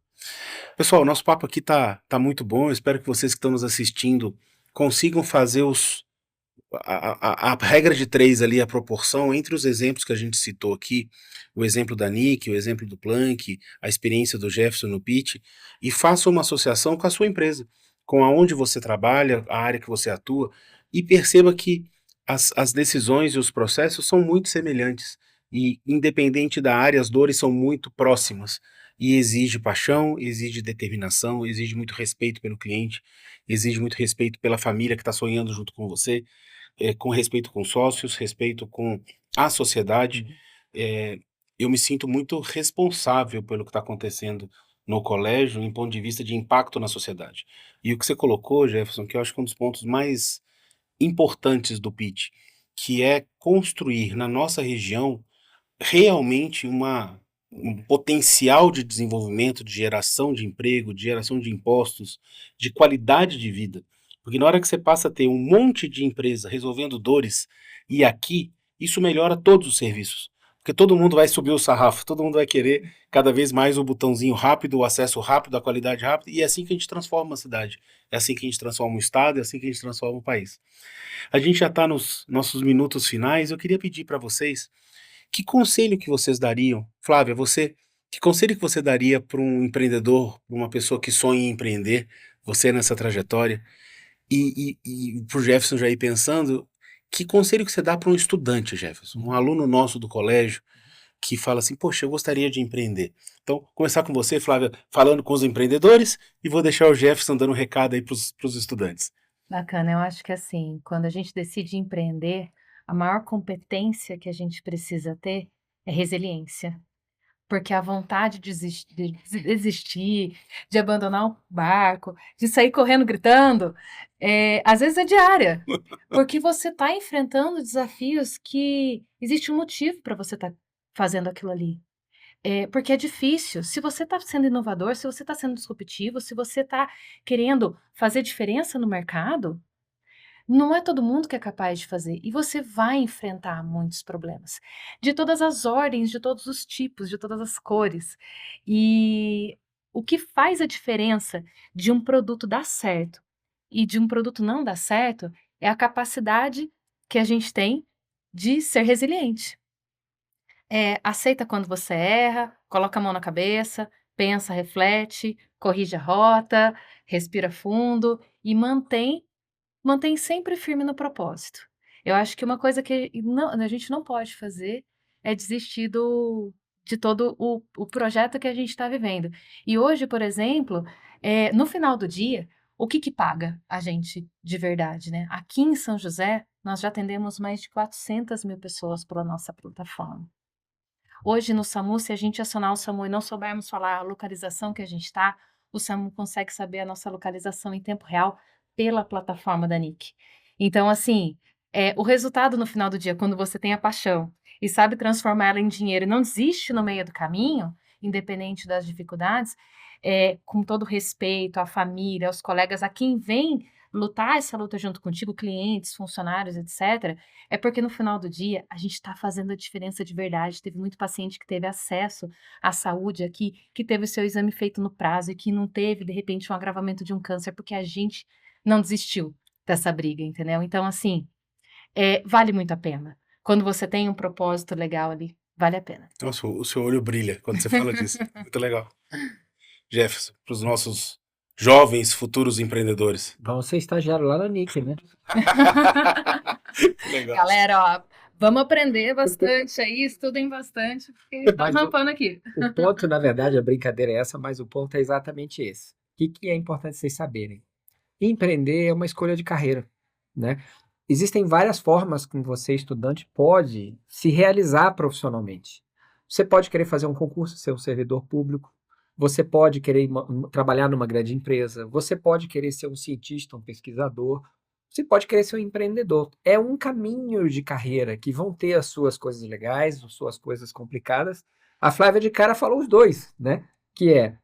Pessoal, o nosso papo aqui tá muito bom. Eu espero que vocês que estão nos assistindo consigam fazer a regra de três ali, a proporção entre os exemplos que a gente citou aqui, o exemplo da Nick, o exemplo do Planck, a experiência do Jefferson no pitch, e faça uma associação com a sua empresa, com aonde você trabalha, a área que você atua, e perceba que as decisões e os processos são muito semelhantes, e independente da área, as dores são muito próximas, e exige paixão, exige determinação, exige muito respeito pelo cliente, exige muito respeito pela família que está sonhando junto com você, com respeito com sócios, respeito com a sociedade.
Uhum.
Eh, eu me sinto muito responsável pelo que está acontecendo no colégio, em ponto de vista de impacto na sociedade. E o que você colocou, Jefferson, que eu acho que é um dos pontos mais importantes do pitch, que é construir na nossa região realmente um potencial de desenvolvimento, de geração de emprego, de geração de impostos, de qualidade de vida. Porque na hora que você passa a ter um monte de empresa resolvendo dores, e aqui, isso melhora todos os serviços. Porque todo mundo vai subir o sarrafo, todo mundo vai querer cada vez mais o botãozinho rápido, o acesso rápido, a qualidade rápida, e é assim que a gente transforma uma cidade. É assim que a gente transforma um estado, é assim que a gente transforma um país. A gente já está nos nossos minutos finais, eu queria pedir para vocês que conselho que vocês dariam? Flávia, você, que conselho que você daria para um empreendedor, pra uma pessoa que sonha em empreender, você nessa trajetória, e para o Jefferson já ir pensando, que conselho que você dá para um estudante, Jefferson, um
Uhum.
aluno nosso do colégio, que fala assim, poxa, eu gostaria de empreender. Então, começar com você, Flávia, falando com os empreendedores, e vou deixar o Jefferson dando um recado aí para os estudantes.
Bacana, eu acho que assim, quando a gente decide empreender, a maior competência que a gente precisa ter é resiliência. Porque a vontade de desistir, de abandonar o barco, de sair correndo gritando, às vezes é diária. Porque você está enfrentando desafios que existe um motivo para você estar fazendo aquilo ali. Porque é difícil. Se você está sendo inovador, se você está sendo disruptivo, se você está querendo fazer diferença no mercado, não é todo mundo que é capaz de fazer, e você vai enfrentar muitos problemas, de todas as ordens, de todos os tipos, de todas as cores. E O que faz a diferença de um produto dar certo e de um produto não dar certo é a capacidade que a gente tem de ser resiliente. Aceita quando você erra, coloca a mão na cabeça, pensa, reflete, corrige a rota, respira fundo e mantém sempre firme no propósito. Eu acho que uma coisa que a gente não pode fazer é desistir de todo o projeto que a gente está vivendo. E hoje, por exemplo, no final do dia, o que paga a gente de verdade, né? Aqui em São José, nós já atendemos mais de 400 mil pessoas pela nossa plataforma. Hoje no SAMU, se a gente acionar o SAMU e não soubermos falar a localização que a gente está, o SAMU consegue saber a nossa localização em tempo real pela plataforma da NIC. Então, assim, o resultado no final do dia, quando você tem a paixão e sabe transformar ela em dinheiro e não desiste no meio do caminho, independente das dificuldades, com todo respeito à família, aos colegas, a quem vem lutar essa luta junto contigo, clientes, funcionários, etc., é porque no final do dia a gente está fazendo a diferença de verdade. Teve muito paciente que teve acesso à saúde aqui, que teve o seu exame feito no prazo e que não teve, de repente, um agravamento de um câncer, porque a gente não desistiu dessa briga, entendeu? Então, assim, vale muito a pena. Quando você tem um propósito legal ali, vale a pena.
Nossa, o seu olho brilha quando você fala disso. Muito legal. Jefferson, para os nossos jovens futuros empreendedores.
Vamos ser estagiário lá na NIC, né?
Legal.
Galera, ó, vamos aprender bastante aí, estudem bastante, porque tá
Mas o-
rampando aqui.
O ponto, na verdade, a brincadeira é essa, mas o ponto é exatamente esse. O que é importante vocês saberem? Empreender é uma escolha de carreira, né? Existem várias formas como você, estudante, pode se realizar profissionalmente. Você pode querer fazer um concurso, ser um servidor público, você pode querer trabalhar numa grande empresa, você pode querer ser um cientista, um pesquisador, você pode querer ser um empreendedor. É um caminho de carreira que vão ter as suas coisas legais, as suas coisas complicadas. A Flávia de cara falou os dois, né? Que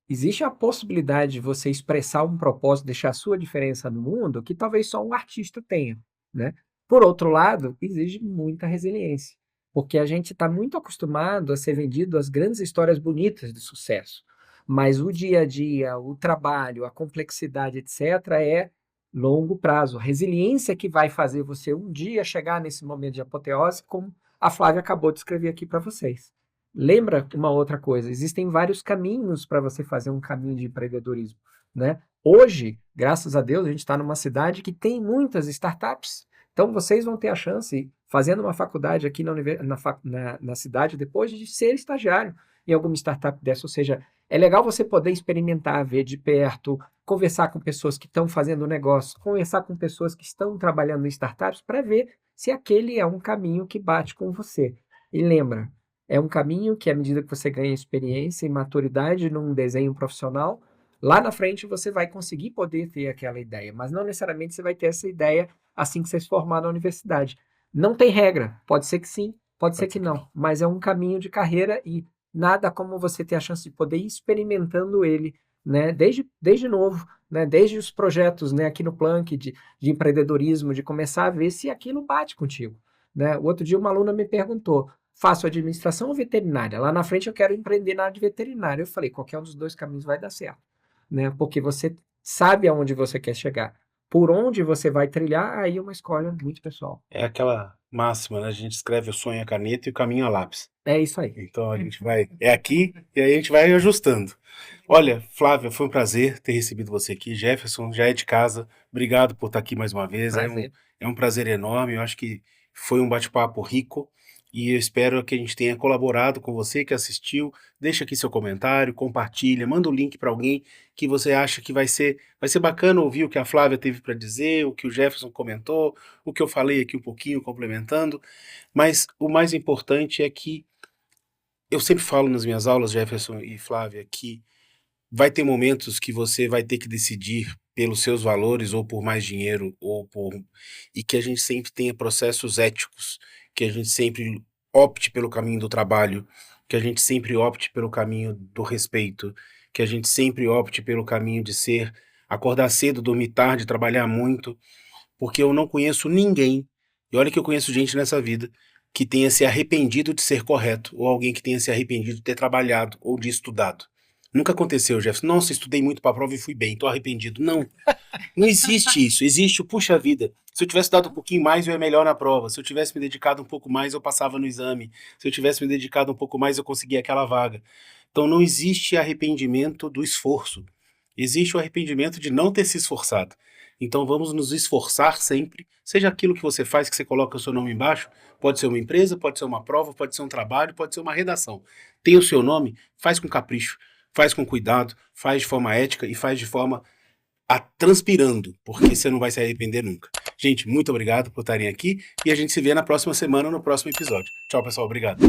existe a possibilidade de você expressar um propósito, deixar a sua diferença no mundo, que talvez só um artista tenha, né? Por outro lado, exige muita resiliência, porque a gente está muito acostumado a ser vendido as grandes histórias bonitas de sucesso, mas o dia a dia, o trabalho, a complexidade, etc., é longo prazo. Resiliência que vai fazer você um dia chegar nesse momento de apoteose, como a Flávia acabou de escrever aqui para vocês. Lembra uma outra coisa, existem vários caminhos para você fazer um caminho de empreendedorismo, né? Hoje, graças a Deus, a gente está numa cidade que tem muitas startups. Então, vocês vão ter a chance, fazendo uma faculdade aqui na cidade, depois de ser estagiário em alguma startup dessa. Ou seja, é legal você poder experimentar, ver de perto, conversar com pessoas que estão fazendo negócio, conversar com pessoas que estão trabalhando em startups para ver se aquele é um caminho que bate com você. E lembra, é um caminho que, à medida que você ganha experiência e maturidade num desenho profissional, lá na frente você vai conseguir poder ter aquela ideia, mas não necessariamente você vai ter essa ideia assim que você se formar na universidade. Não tem regra, pode ser que sim, pode ser que não, mas é um caminho de carreira e nada como você ter a chance de poder ir experimentando ele, né, desde novo, né, desde os projetos, né, aqui no Planck de empreendedorismo, de começar a ver se aquilo bate contigo, né? O outro dia uma aluna me perguntou, faço administração ou veterinária? Lá na frente eu quero empreender na área de veterinária. Eu falei, qualquer um dos dois caminhos vai dar certo, né? Porque você sabe aonde você quer chegar. Por onde você vai trilhar, aí é uma escolha muito pessoal.
É aquela máxima, né? A gente escreve o sonho a caneta e o caminho a lápis.
É isso aí.
Então a gente vai, é aqui e aí a gente vai ajustando. Olha, Flávia, foi um prazer ter recebido você aqui. Jefferson, já é de casa. Obrigado por estar aqui mais uma vez.
Prazer.
É um prazer enorme. Eu acho que foi um bate-papo rico e eu espero que a gente tenha colaborado com você que assistiu. Deixa aqui seu comentário, compartilha, manda o link para alguém que você acha que vai ser bacana ouvir o que a Flávia teve para dizer, o que o Jefferson comentou, o que eu falei aqui um pouquinho complementando. Mas o mais importante é que eu sempre falo nas minhas aulas, Jefferson e Flávia, que vai ter momentos que você vai ter que decidir pelos seus valores ou por mais dinheiro e que a gente sempre tenha processos éticos, que a gente sempre opte pelo caminho do trabalho, que a gente sempre opte pelo caminho do respeito, que a gente sempre opte pelo caminho de acordar cedo, dormir tarde, trabalhar muito, porque eu não conheço ninguém, e olha que eu conheço gente nessa vida, que tenha se arrependido de ser correto, ou alguém que tenha se arrependido de ter trabalhado ou de estudado. Nunca aconteceu, Jefferson. Nossa, estudei muito para a prova e fui bem, tô arrependido. Não, não existe isso. Existe o puxa vida. Se eu tivesse dado um pouquinho mais, eu ia melhor na prova. Se eu tivesse me dedicado um pouco mais, eu passava no exame. Se eu tivesse me dedicado um pouco mais, eu conseguia aquela vaga. Então não existe arrependimento do esforço. Existe o arrependimento de não ter se esforçado. Então vamos nos esforçar sempre, seja aquilo que você faz, que você coloca o seu nome embaixo, pode ser uma empresa, pode ser uma prova, pode ser um trabalho, pode ser uma redação. Tem o seu nome, faz com capricho, faz com cuidado, faz de forma ética e faz de forma transpirando, porque você não vai se arrepender nunca. Gente, muito obrigado por estarem aqui e a gente se vê na próxima semana, no próximo episódio. Tchau, pessoal, obrigado.